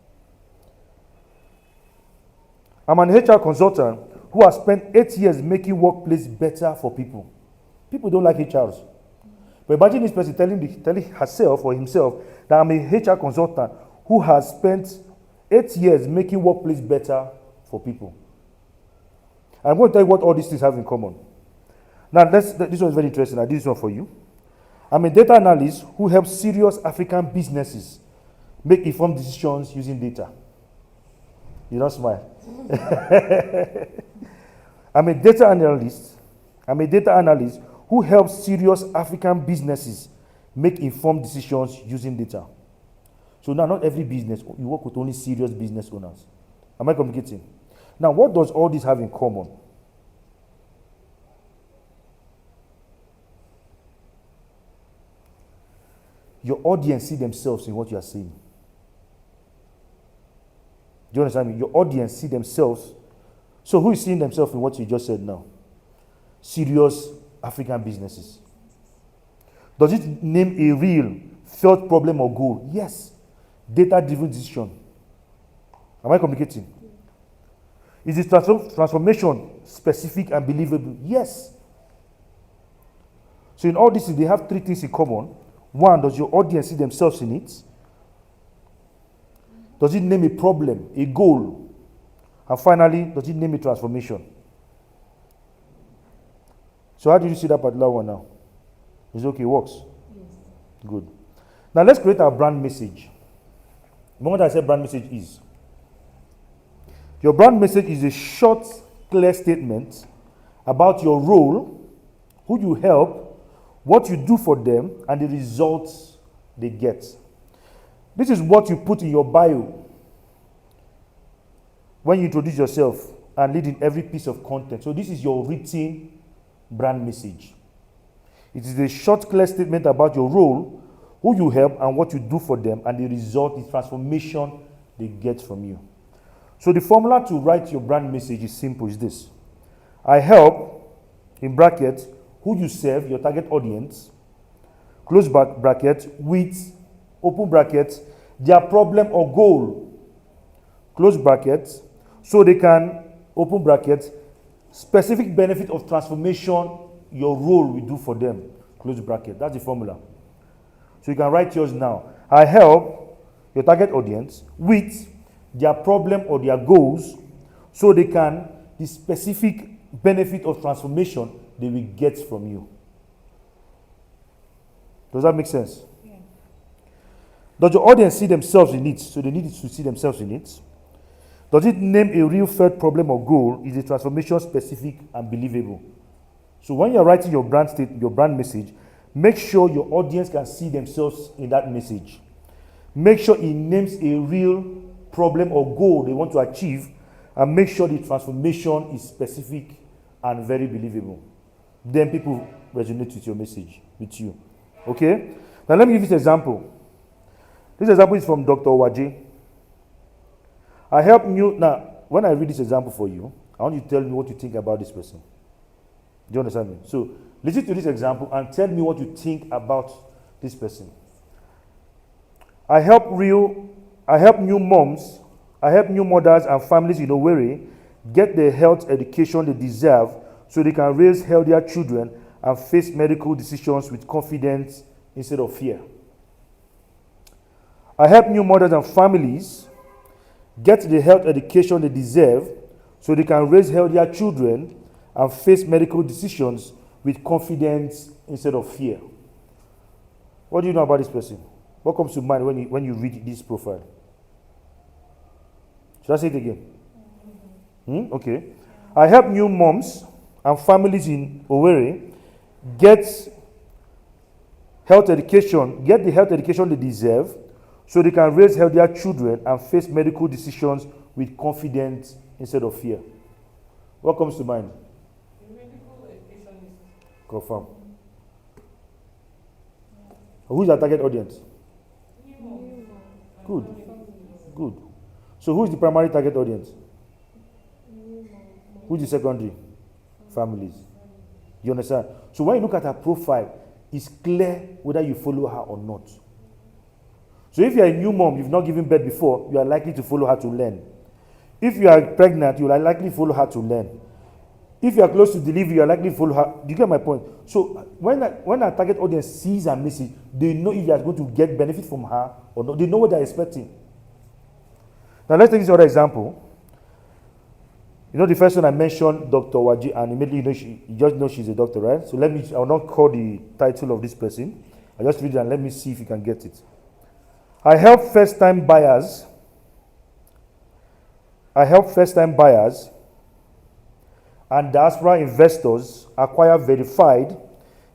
I'm an HR consultant who has spent 8 years making workplace better for people. People don't like HRs. But imagine this person telling herself or himself that I'm a HR consultant who has spent 8 years making workplace better for people. I'm going to tell you what all these things have in common. Now, this one is very interesting. I did this one for you. I'm a data analyst who helps serious African businesses make informed decisions using data. You don't smile. I'm a data analyst who helps serious African businesses make informed decisions using data. So now, not every business, you work with only serious business owners. Am I communicating? Now, what does all this have in common? Your audience see themselves in what you are saying. Do you understand me? Your audience see themselves. So who is seeing themselves in what you just said now? Serious African businesses. Does it name a real felt problem or goal? Yes. Data-driven decision. Am I communicating? Is the transformation specific and believable? Yes. So in all this, they have three things in common. One, does your audience see themselves in it? Does it name a problem, a goal? And finally, does it name a transformation? So how do you see that particular one now? Is it okay? It works? Yes. Good. Now let's create our brand message. The moment I say brand message is, your brand message is a short, clear statement about your role, who you help, what you do for them, and the results they get. This is what you put in your bio when you introduce yourself and lead in every piece of content. So this is your written brand message. It is a short, clear statement about your role, who you help, and what you do for them, and the result, the transformation they get from you. So the formula to write your brand message is simple, is this. I help, in brackets, who you serve, your target audience, close bracket, with, open brackets, their problem or goal, close brackets, so they can, open brackets, specific benefit of transformation your role will do for them, close bracket. That's the formula. So you can write yours now. I help your target audience with their problem or their goals, so they can, the specific benefit of transformation they will get from you. Does that make sense? Yeah. Does your audience see themselves in it? So they need to see themselves in it. Does it name a real felt problem or goal? Is the transformation specific and believable? So when you're writing your brand message, make sure your audience can see themselves in that message. Make sure it names a real problem or goal they want to achieve, and make sure the transformation is specific and very believable. Then people resonate with your message, with you. Okay? Now let me give you an example. This example is from Dr. Waje. I help you. Now, when I read this example for you, I want you to tell me what you think about this person. Do you understand me? So listen to this example and tell me what you think about this person. I help new moms, I help new mothers and families in Owerri get the health education they deserve so they can raise healthier children and face medical decisions with confidence instead of fear. I help new mothers and families get the health education they deserve so they can raise healthier children and face medical decisions with confidence instead of fear. What do you know about this person? What comes to mind when you read this profile? Should I say it again? Okay. I help new moms and families in Owerri get the health education they deserve so they can raise healthier children and face medical decisions with confidence instead of fear. What comes to mind? Medical education. Confirm. Who's our target audience? Good. Good. So who is the primary target audience? Who is the secondary? Families. You understand? So when you look at her profile, it's clear whether you follow her or not. So if you are a new mom, you've not given birth before, you are likely to follow her to learn. If you are pregnant, you are likely to follow her to learn. If you are close to delivery, you are likely to follow her. Do you get my point? So when our target audience sees her message, they know if they are going to get benefit from her or not. They know what they are expecting. Now let's take this other example. You know the first one I mentioned, Dr. Waje, and immediately you just know she's a doctor, right? So I will not call the title of this person. I just read it and let me see if you can get it. I help first-time buyers and diaspora investors acquire verified,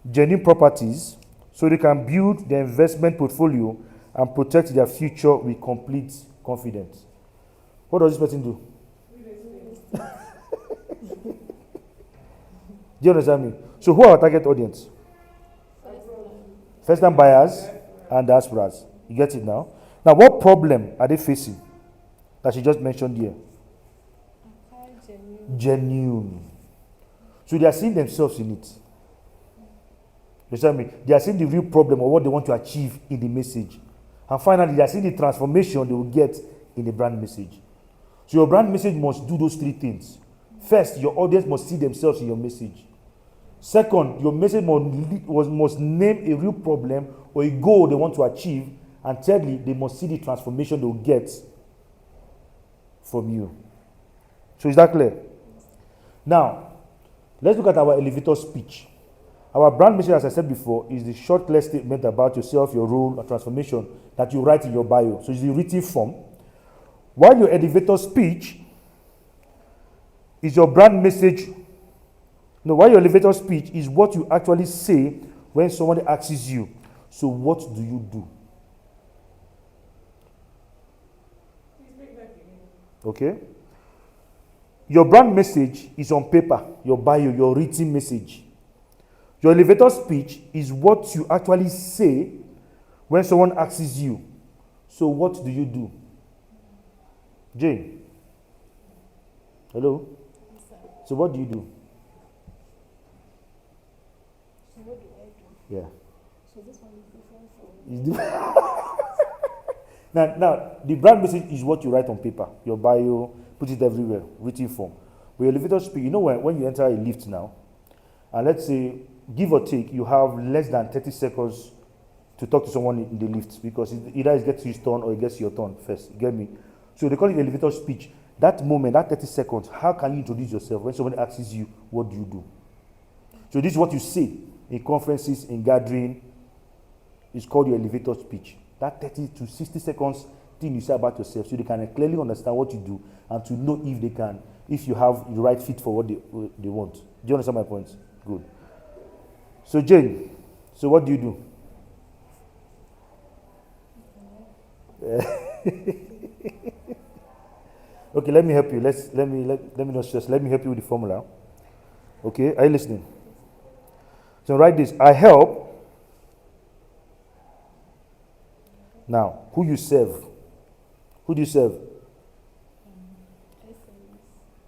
genuine properties so they can build their investment portfolio and protect their future with complete confidence. What does this person do? Do you understand me? So who are our target audience? First-time buyers and diasporas. You get it now? Now, what problem are they facing that she just mentioned here? Genuine. So they are seeing themselves in it. You understand me? They are seeing the real problem or what they want to achieve in the message. And finally, they are seeing the transformation they will get in the brand message. So your brand message must do those three things. First, your audience must see themselves in your message. Second, your message must name a real problem or a goal they want to achieve. And thirdly, they must see the transformation they'll get from you. So is that clear? Now, let's look at our elevator speech. Our brand message, as I said before, is the short, clear statement about yourself, your role, and transformation that you write in your bio. So it's the written form. While your elevator speech is your brand message. No, while your elevator speech is what you actually say when somebody asks you, so what do you do? Okay? Your brand message is on paper, your bio, your written message. Your elevator speech is what you actually say when someone asks you, so what do you do? Jane? Hello? Yes, sir. So what do you do? So what do I do? Yeah. So this one is different from Now, the brand message is what you write on paper, your bio, put it everywhere, written form. But your elevator speech, you know when you enter a lift now, and let's say, give or take, you have less than 30 seconds to talk to someone in the lift because either it gets his turn or it gets your turn first. You get me? So they call it elevator speech. That moment, that 30 seconds, how can you introduce yourself when somebody asks you, what do you do? So this is what you say in conferences, in gathering. It's called your elevator speech. That 30 to 60 seconds thing you say about yourself so they can clearly understand what you do and to know if you have the right fit for what they want. Do you understand my point? Good. So Jane, so what do you do? Okay, let me help you. Let me not stress. Let me help you with the formula. Okay, are you listening? So write this. I help. Now, who you serve? Who do you serve?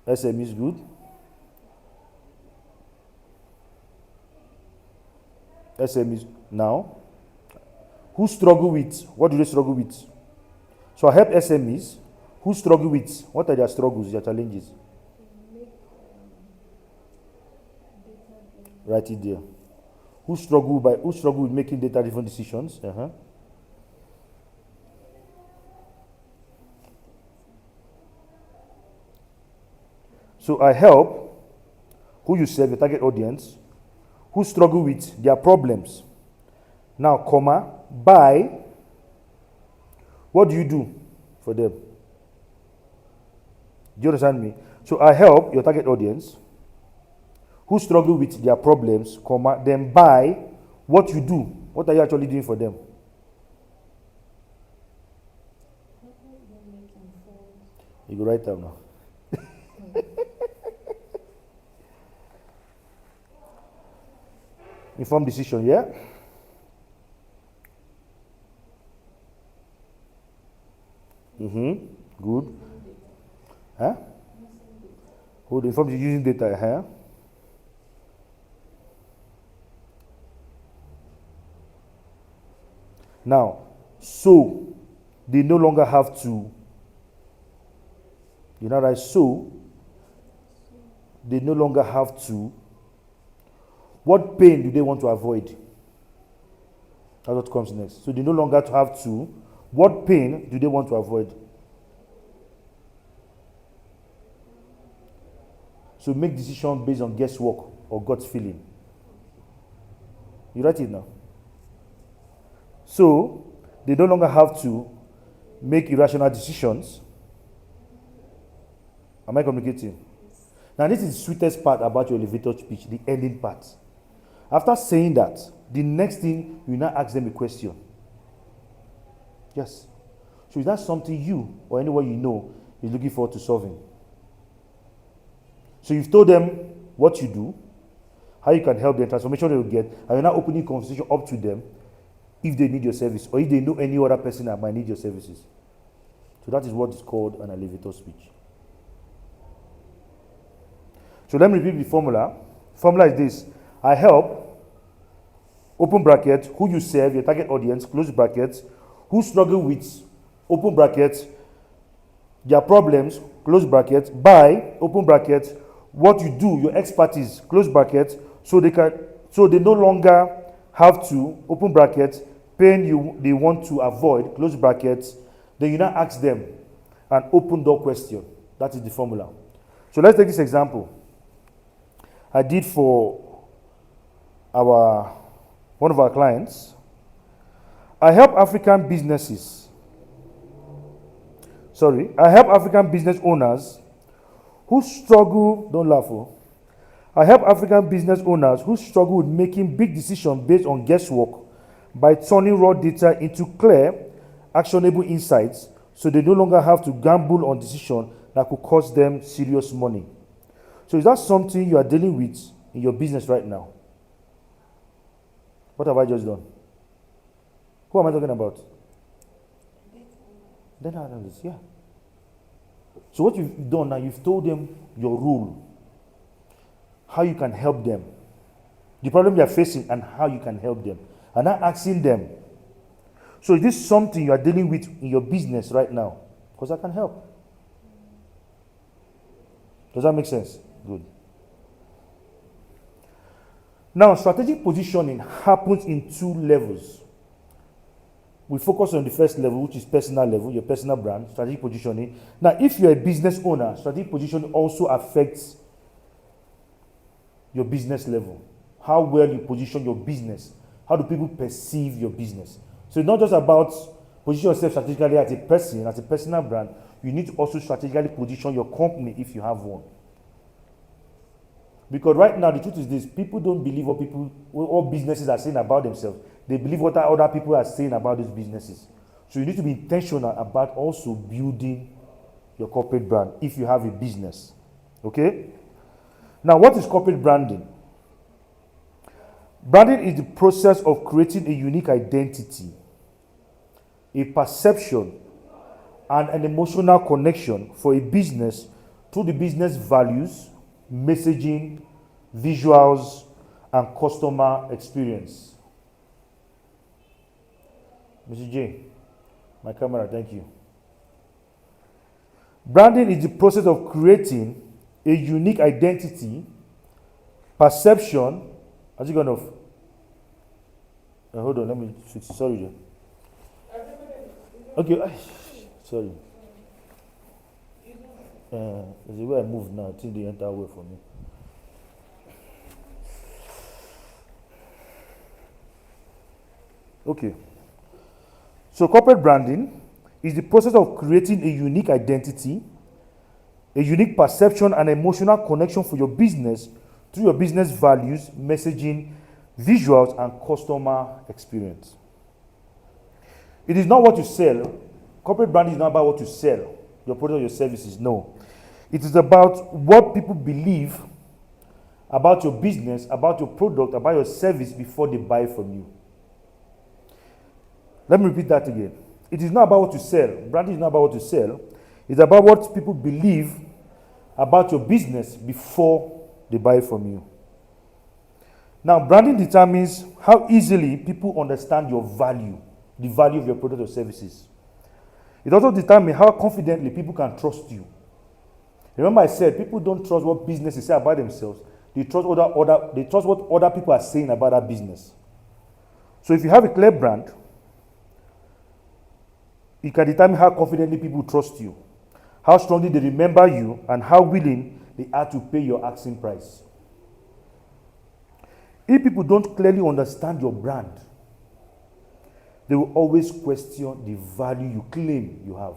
SMEs, good. SMEs. Now, who struggle with? What do they struggle with? So I help SMEs. Who struggle with? What are their struggles, their challenges? Write it there. Who struggle with making data-driven decisions? So I help who you serve, your target audience, who struggle with their problems. Now, comma, by what do you do for them? Do you understand me? So I help your target audience who struggle with their problems, comma, then by what you do. What are you actually doing for them? You go write down now. Informed decision, yeah? Good. Huh? Who informs you using data, huh? Now, so they no longer have to, you know, right? So they no longer have to. What pain do they want to avoid? That's what comes next. So they no longer have to. What pain do they want to avoid? So make decisions based on guesswork or gut feeling. You write it now. So they no longer have to make irrational decisions. Am I communicating? Now this is the sweetest part about your elevator speech, the ending part. After saying that, the next thing you now ask them a question. Yes. So is that something you or anyone you know is looking forward to solving? So you've told them what you do, how you can help them, transformation they will get, and you're now opening conversation up to them if they need your service or if they know any other person that might need your services. So that is what is called an elevator speech. So let me repeat the formula. Formula is this. I help, open bracket, who you serve, your target audience, close bracket, who struggle with, open bracket, their problems, close brackets, by, open brackets, what you do, your expertise, close brackets, so they no longer have to, open brackets, pain they want to avoid, close brackets. Then you now ask them an open door question. That is the formula. So let's take this example. I did for one of our clients. I help African business owners who struggle, don't laugh, oh. I help African business owners who struggle with making big decisions based on guesswork by turning raw data into clear, actionable insights, so they no longer have to gamble on decisions that could cost them serious money. So is that something you are dealing with in your business right now? What have I just done? Who am I talking about? Data analysts, yeah. So what you've done now, you've told them your role, how you can help them, the problem they are facing, and how you can help them. And now asking them, so is this something you are dealing with in your business right now? Because I can help. Does that make sense? Good. Now, strategic positioning happens in 2 levels. We focus on the first level, which is personal level, your personal brand, strategic positioning. Now, if you're a business owner, strategic positioning also affects your business level. How well you position your business. How do people perceive your business? So it's not just about position yourself strategically as a person, as a personal brand. You need to also strategically position your company if you have one. Because right now, the truth is this: people don't believe what businesses are saying about themselves. They believe what other people are saying about these businesses. So you need to be intentional about also building your corporate brand if you have a business. Okay? Now, what is corporate branding? Branding is the process of creating a unique identity, a perception, and an emotional connection for a business through the business values, messaging, visuals, and customer experience. Mr. J, my camera, thank you. Branding is the process of creating a unique identity, perception. Has it gone off? Hold on, let me fix it. Sorry, Jay. Okay, sorry. There's the way I move now. I think they enter way for me. Okay. So corporate branding is the process of creating a unique identity, a unique perception, and emotional connection for your business through your business values, messaging, visuals, and customer experience. It is not what you sell. Corporate branding is not about what you sell, your product or your services. No. It is about what people believe about your business, about your product, about your service before they buy from you. Let me repeat that again. It is not about what you sell. Branding is not about what you sell. It's about what people believe about your business before they buy from you. Now, branding determines how easily people understand your value, the value of your product or services. It also determines how confidently people can trust you. Remember I said people don't trust what businesses say about themselves. They trust what other people are saying about that business. So if you have a clear brand, it can determine how confidently people trust you, how strongly they remember you, and how willing they are to pay your asking price. If people don't clearly understand your brand, they will always question the value you claim you have.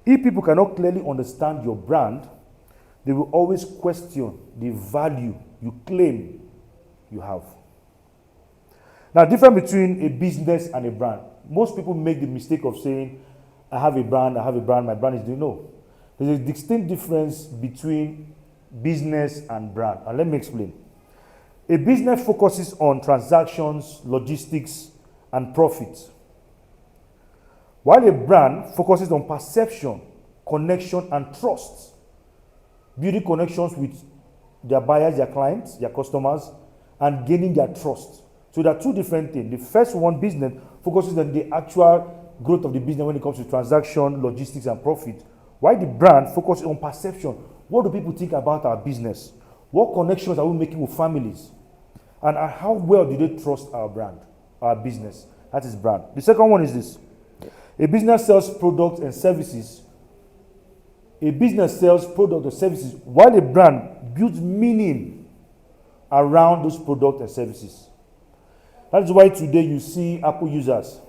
If people cannot clearly understand your brand, they will always question the value you claim you have. Now, difference between a business and a brand. Most people make the mistake of saying, I have a brand, my brand is doing. No. There's a distinct difference between business and brand. And let me explain. A business focuses on transactions, logistics, and profit, while a brand focuses on perception, connection, and trust, building connections with their buyers, their clients, their customers, and gaining their trust. So there are two different things. The first one, business, focuses on the actual growth of the business when it comes to transaction, logistics, and profit. Why the brand focuses on perception. What do people think about our business? What connections are we making with families? And how well do they trust our brand, our business? That is brand. The second one is this. A business sells products and services. A business sells products or services while a brand builds meaning around those products and services. That is why today you see Apple users,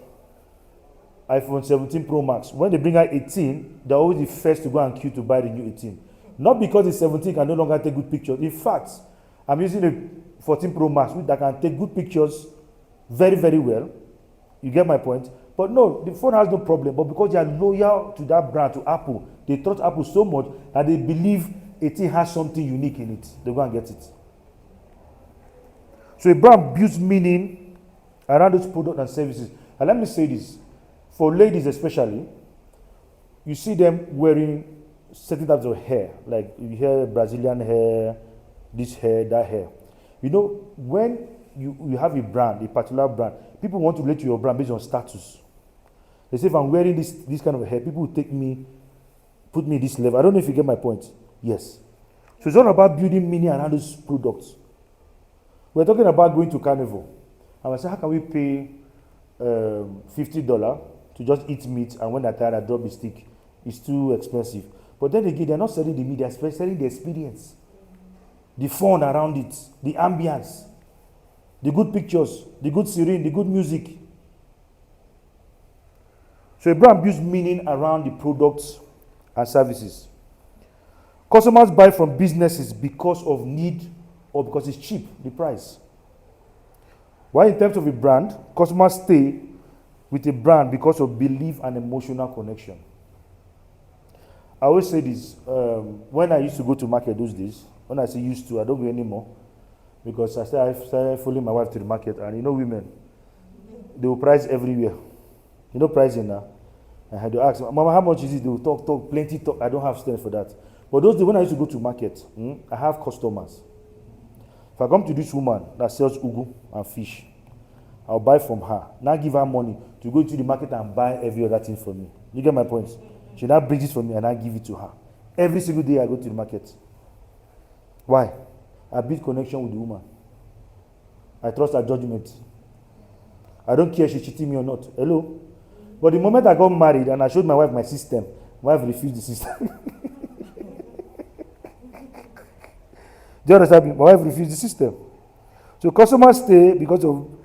iPhone 17 Pro Max, when they bring out 18, they're always the first to go and queue to buy the new 18. Not because the 17 can no longer take good pictures. In fact, I'm using a 14 Pro Max that can take good pictures very, very well. You get my point? But no, the phone has no problem. But because they are loyal to that brand, to Apple, they trust Apple so much that they believe 18 has something unique in it. They go and get it. So a brand builds meaning around those products and services. And let me say this. For ladies especially, you see them wearing certain types of hair. Like you hear Brazilian hair, this hair, that hair. You know, when you have a brand, a particular brand, people want to relate to your brand based on status. They say if I'm wearing this kind of hair, people will take me, put me this level. I don't know if you get my point. Yes. So it's all about building meaning around those products. We're talking about going to Carnival. And I say, how can we pay $50 to just eat meat, and when they're tired, I drop the stick? It's too expensive. But then again, they're not selling the meat, they're selling the experience, the fun around it, the ambience, the good pictures, the good serene, the good music. So a brand builds meaning around the products and services. Customers buy from businesses because of need or because it's cheap, the price. While in terms of a brand, customers stay with a brand because of belief and emotional connection. I always say this, when I used to go to market those days, when I say used to, I don't go anymore, because I started following my wife to the market, and you know women, they will price everywhere. You know pricing now? I had to ask, Mama, how much is it? They will talk, plenty talk. I don't have strength for that. But those days when I used to go to market, I have customers. If I come to this woman that sells ugu and fish, I'll buy from her. Now give her money to go to the market and buy every other thing from me. You get my point? She now brings it for me and I give it to her. Every single day I go to the market. Why? I build connection with the woman. I trust her judgment. I don't care if she's cheating me or not. Hello? But the moment I got married and I showed my wife my system, my wife refused the system. Do you understand me? My wife refused the system. So customers stay because of,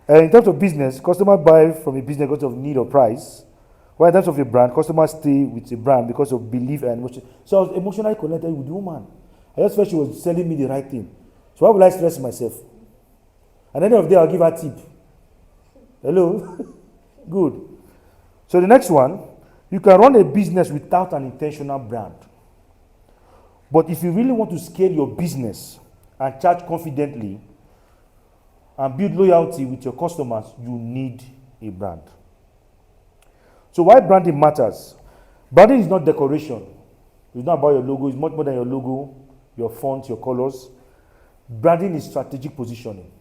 in terms of business, customers buy from a business because of need or price. While in terms of a brand, customers stay with a brand because of belief and emotion. So I was emotionally connected with the woman. I just felt she was selling me the right thing. So why would I stress myself? At the end of the day, I'll give her a tip. Hello? Good. So the next one, you can run a business without an intentional brand. But if you really want to scale your business and charge confidently and build loyalty with your customers, you need a brand. So why branding matters? Branding is not decoration. It's not about your logo. It's much more than your logo, your font, your colors. Branding is strategic positioning.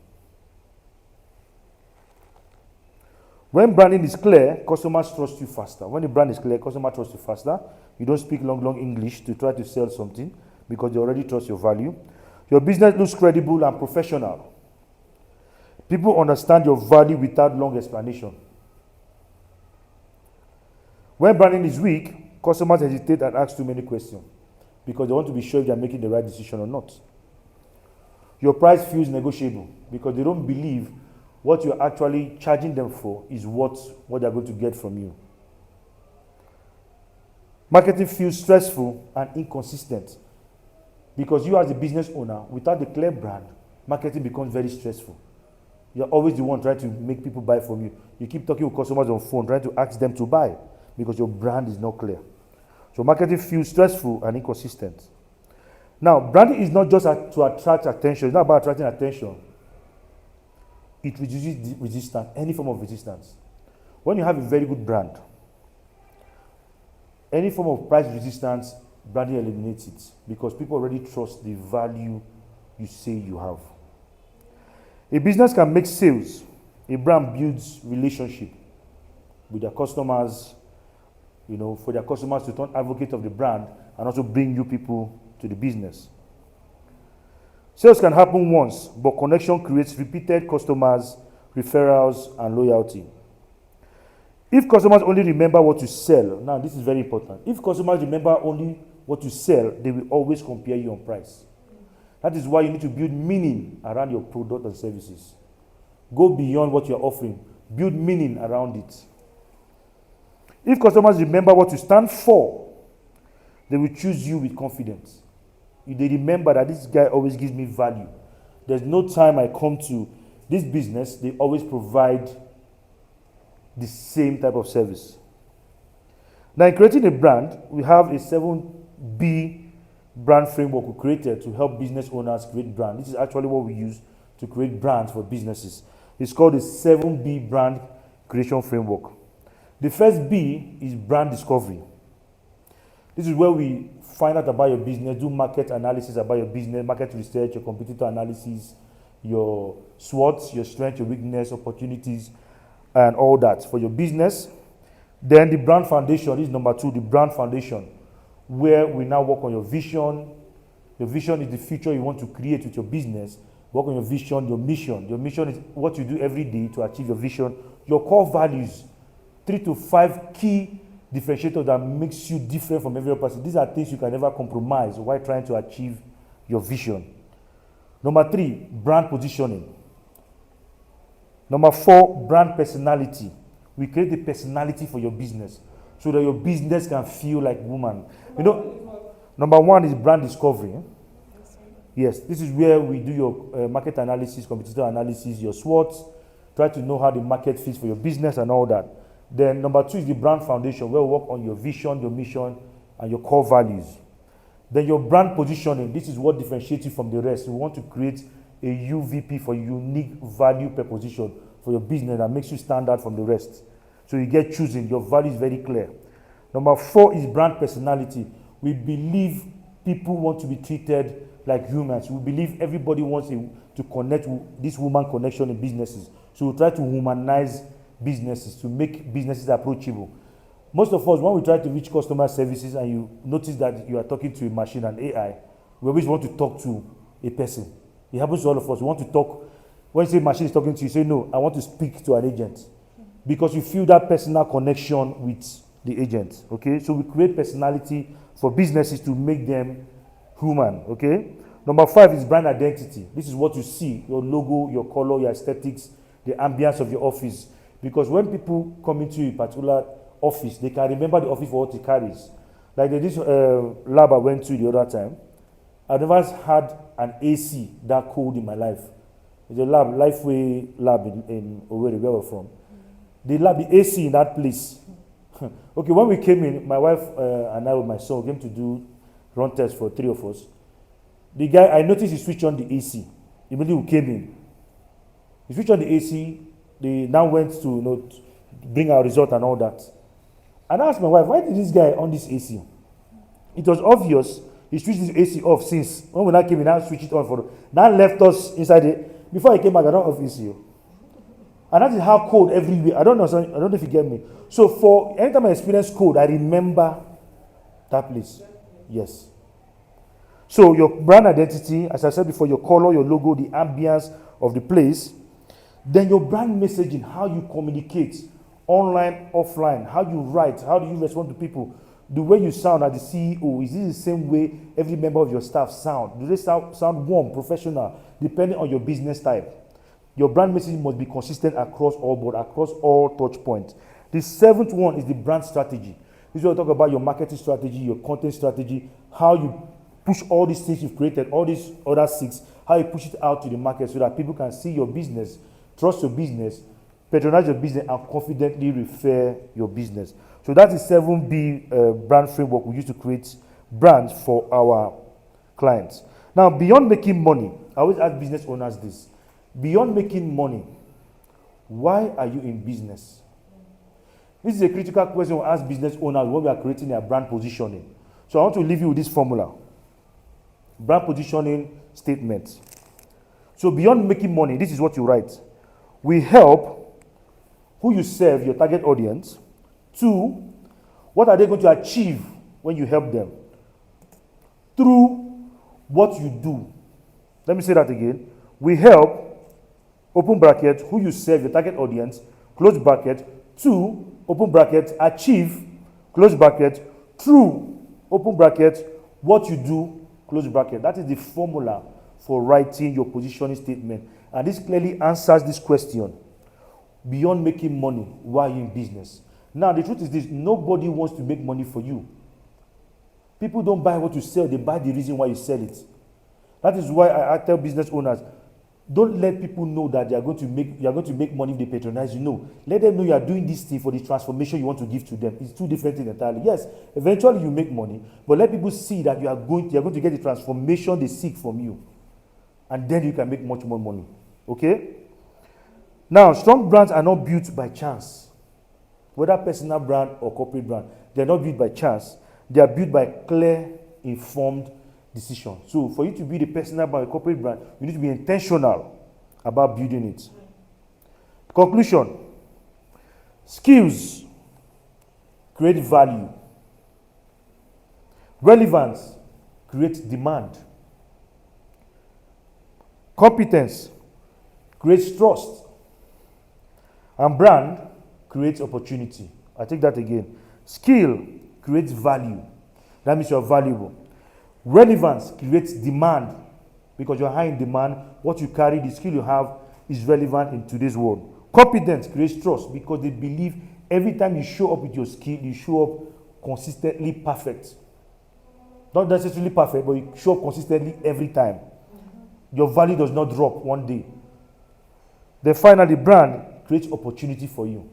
When branding is clear, customers trust you faster. When the brand is clear, customers trust you faster. You don't speak long English to try to sell something because they already trust your value. Your business looks credible and professional. People understand your value without long explanation. When branding is weak, customers hesitate and ask too many questions because they want to be sure if they are making the right decision or not. Your price feels negotiable because they don't believe what you're actually charging them for is what they're going to get from you. Marketing feels stressful and inconsistent because you as a business owner, without a clear brand, marketing becomes very stressful. You're always the one trying to make people buy from you. You keep talking with customers on phone, trying to ask them to buy because your brand is not clear. So marketing feels stressful and inconsistent. Now, branding is not just to attract attention. It's not about attracting attention. It reduces resistance, any form of resistance. When you have a very good brand, any form of price resistance, branding eliminates it because people already trust the value you say you have. A business can make sales. A brand builds relationship. with their customers, for their customers to turn advocate of the brand and also bring new people to the business. Sales can happen once, but connection creates repeated customers, referrals, and loyalty. If customers only remember what you sell, now this is very important. If customers remember only what you sell, they will always compare you on price. That is why you need to build meaning around your product and services. Go beyond what you're offering. Build meaning around it. If customers remember what you stand for, they will choose you with confidence. If they remember that this guy always gives me value, there's no time I come to this business, they always provide the same type of service. Now, in creating a brand, we have a 7B brand framework we created to help business owners create brand. This is actually what we use to create brands for businesses. It's called the 7B brand creation framework. The first B is brand discovery. This is where we find out about your business, do market analysis about your business, market research, your competitor analysis, your SWOTs, your strength, your weakness, opportunities, and all that for your business. Then the brand foundation, this is number 2, the brand foundation, where we now work on your vision. Your vision is the future you want to create with your business. Work on your vision, your mission. Your mission is what you do every day to achieve your vision. Your core values, 3 to 5 key differentiators that makes you different from every other person. These are things you can never compromise while trying to achieve your vision. Number 3, brand positioning. Number 4, brand personality. We create the personality for your business so that your business can feel like woman. Number 1 is brand discovery. Yes, this is where we do your market analysis, competitor analysis, your SWOTs, try to know how the market fits for your business and all that. Then number 2 is the brand foundation, where we work on your vision, your mission, and your core values. Then your brand positioning, this is what differentiates you from the rest. We want to create a UVP for unique value proposition for your business that makes you stand out from the rest. So you get choosing, your value is very clear. Number 4 is brand personality. We believe people want to be treated like humans. We believe everybody wants to connect with this human connection in businesses. So we try to humanize businesses, to make businesses approachable. Most of us, when we try to reach customer services and you notice that you are talking to a machine and AI, we always want to talk to a person. It happens to all of us. We want to talk. When you say machine is talking to you, say, no, I want to speak to an agent. Because you feel that personal connection with the agent. Okay? So we create personality for businesses to make them human. Okay? Number 5 is brand identity. This is what you see, your logo, your color, your aesthetics, the ambience of your office. Because when people come into a particular office, they can remember the office for what it carries. Like this lab I went to the other time, I've never had an AC that cold in my life. It's a lab, Lifeway lab in Owerri, where we're from. The AC in that place. Okay, when we came in, my wife and I with my son came to do run tests for 3 of us. The guy, I noticed he switched on the AC. Immediately we came in. He switched on the AC. They now went to bring our result and all that. And I asked my wife, why did this guy on this AC? It was obvious he switched his AC off since when we now came in, now switched it on for now left us inside it. Before he came back, I don't off AC. And that is how cold everywhere. I don't know if you get me. So for anytime I experience cold, I remember that place. Yes. So your brand identity, as I said before, your color, your logo, the ambience of the place. Then your brand messaging, how you communicate, online, offline, how you write, how do you respond to people, the way you sound as the CEO, is this the same way every member of your staff sound? Do they sound warm, professional, depending on your business type? Your brand messaging must be consistent across all board, across all touch points. The 7th one is the brand strategy. This is where we talk about your marketing strategy, your content strategy, how you push all these things you've created, all these other 6, how you push it out to the market so that people can see your business, trust your business, patronize your business, and confidently refer your business. So that's the 7B brand framework we use to create brands for our clients. Now, beyond making money, I always ask business owners this. Beyond making money, why are you in business? This is a critical question we ask business owners when we are creating their brand positioning. So I want to leave you with this formula. Brand positioning statement. So beyond making money, this is what you write. We help who you serve, your target audience. 2, what are they going to achieve when you help them? Through what you do. Let me say that again. We help, open bracket, who you serve, your target audience, close bracket. 2, open bracket, achieve, close bracket, through, open bracket, what you do, close bracket. That is the formula for writing your positioning statement. And this clearly answers this question. Beyond making money, why are you in business? Now, the truth is this, nobody wants to make money for you. People don't buy what you sell, they buy the reason why you sell it. That is why I tell business owners, don't let people know that you are going to make money if they patronize you. No. Let them know you are doing this thing for the transformation you want to give to them. It's two different things entirely. Yes, eventually you make money, but let people see that you are going to get the transformation they seek from you. And then you can make much more money. Okay? Now, strong brands are not built by chance. Whether personal brand or corporate brand, they are not built by chance. They are built by clear, informed decision. So for you to build a personal brand, a corporate brand, you need to be intentional about building it. Conclusion. Skills create value. Relevance creates demand. Competence creates trust. And brand creates opportunity. I take that again. Skill creates value. That means you're valuable. Relevance creates demand because you're high in demand. What you carry, the skill you have, is relevant in today's world. Competence creates trust because they believe every time you show up with your skill, you show up consistently perfect. Not necessarily perfect, but you show up consistently every time. Your value does not drop one day. Then finally, brand creates opportunity for you.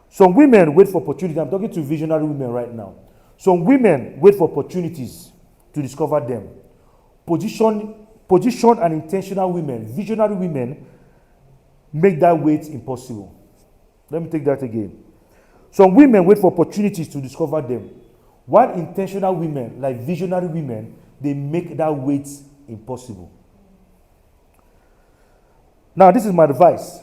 Some women wait for opportunity. I'm talking to visionary women right now. Some women wait for opportunities to discover them. Position and intentional women, visionary women, make that wait impossible. Let me take that again. Some women wait for opportunities to discover them. While intentional women, like visionary women, they make that wait impossible. Now, this is my advice.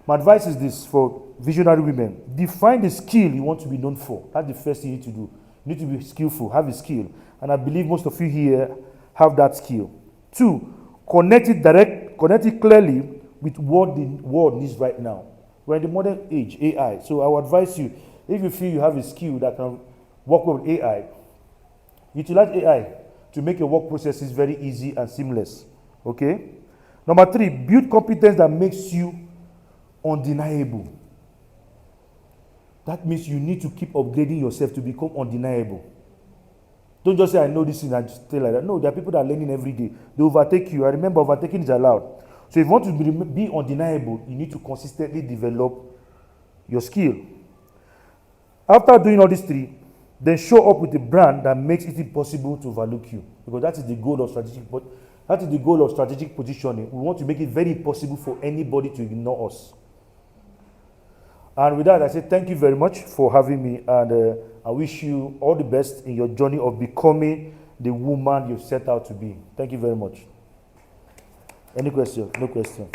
My advice is this for visionary women. Define the skill you want to be known for. That's the first thing you need to do. You need to be skillful, have a skill. And I believe most of you here have that skill. 2, connect it clearly with what the world needs right now. We're in the modern age, AI. So I would advise you, if you feel you have a skill that can work with AI, utilize AI to make your work processes very easy and seamless. Okay? Number 3, build competence that makes you undeniable. That means you need to keep upgrading yourself to become undeniable. Don't just say, I know this thing and stay like that. No, there are people that are learning every day. They overtake you. I remember overtaking is allowed. So if you want to be undeniable, you need to consistently develop your skill. After doing all these 3, then show up with a brand that makes it impossible to overlook you. Because that is the goal of strategic positioning. We want to make it very impossible for anybody to ignore us. And with that, I say thank you very much for having me, and I wish you all the best in your journey of becoming the woman you set out to be. Thank you very much. Any question? No question.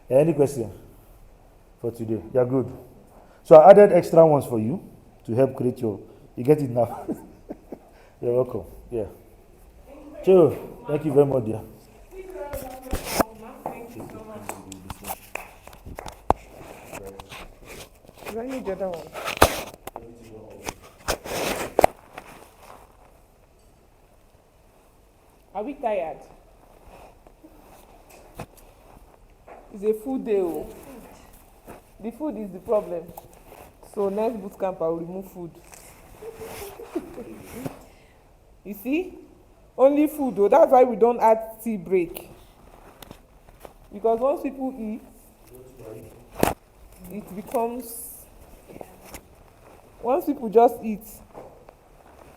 Any question for today? You're good. So I added extra ones for you to help create your. You get it now. You're welcome. Yeah. Sure. Thank you very much, dear. Do I need the other one? Are we tired? It's a full day. Oh. The food is the problem. So next boot camp I will remove food. You see? Only food though. That's why we don't add tea break. Because once people eat, it becomes, once people just eat,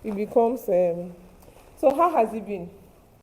it becomes, so how has it been?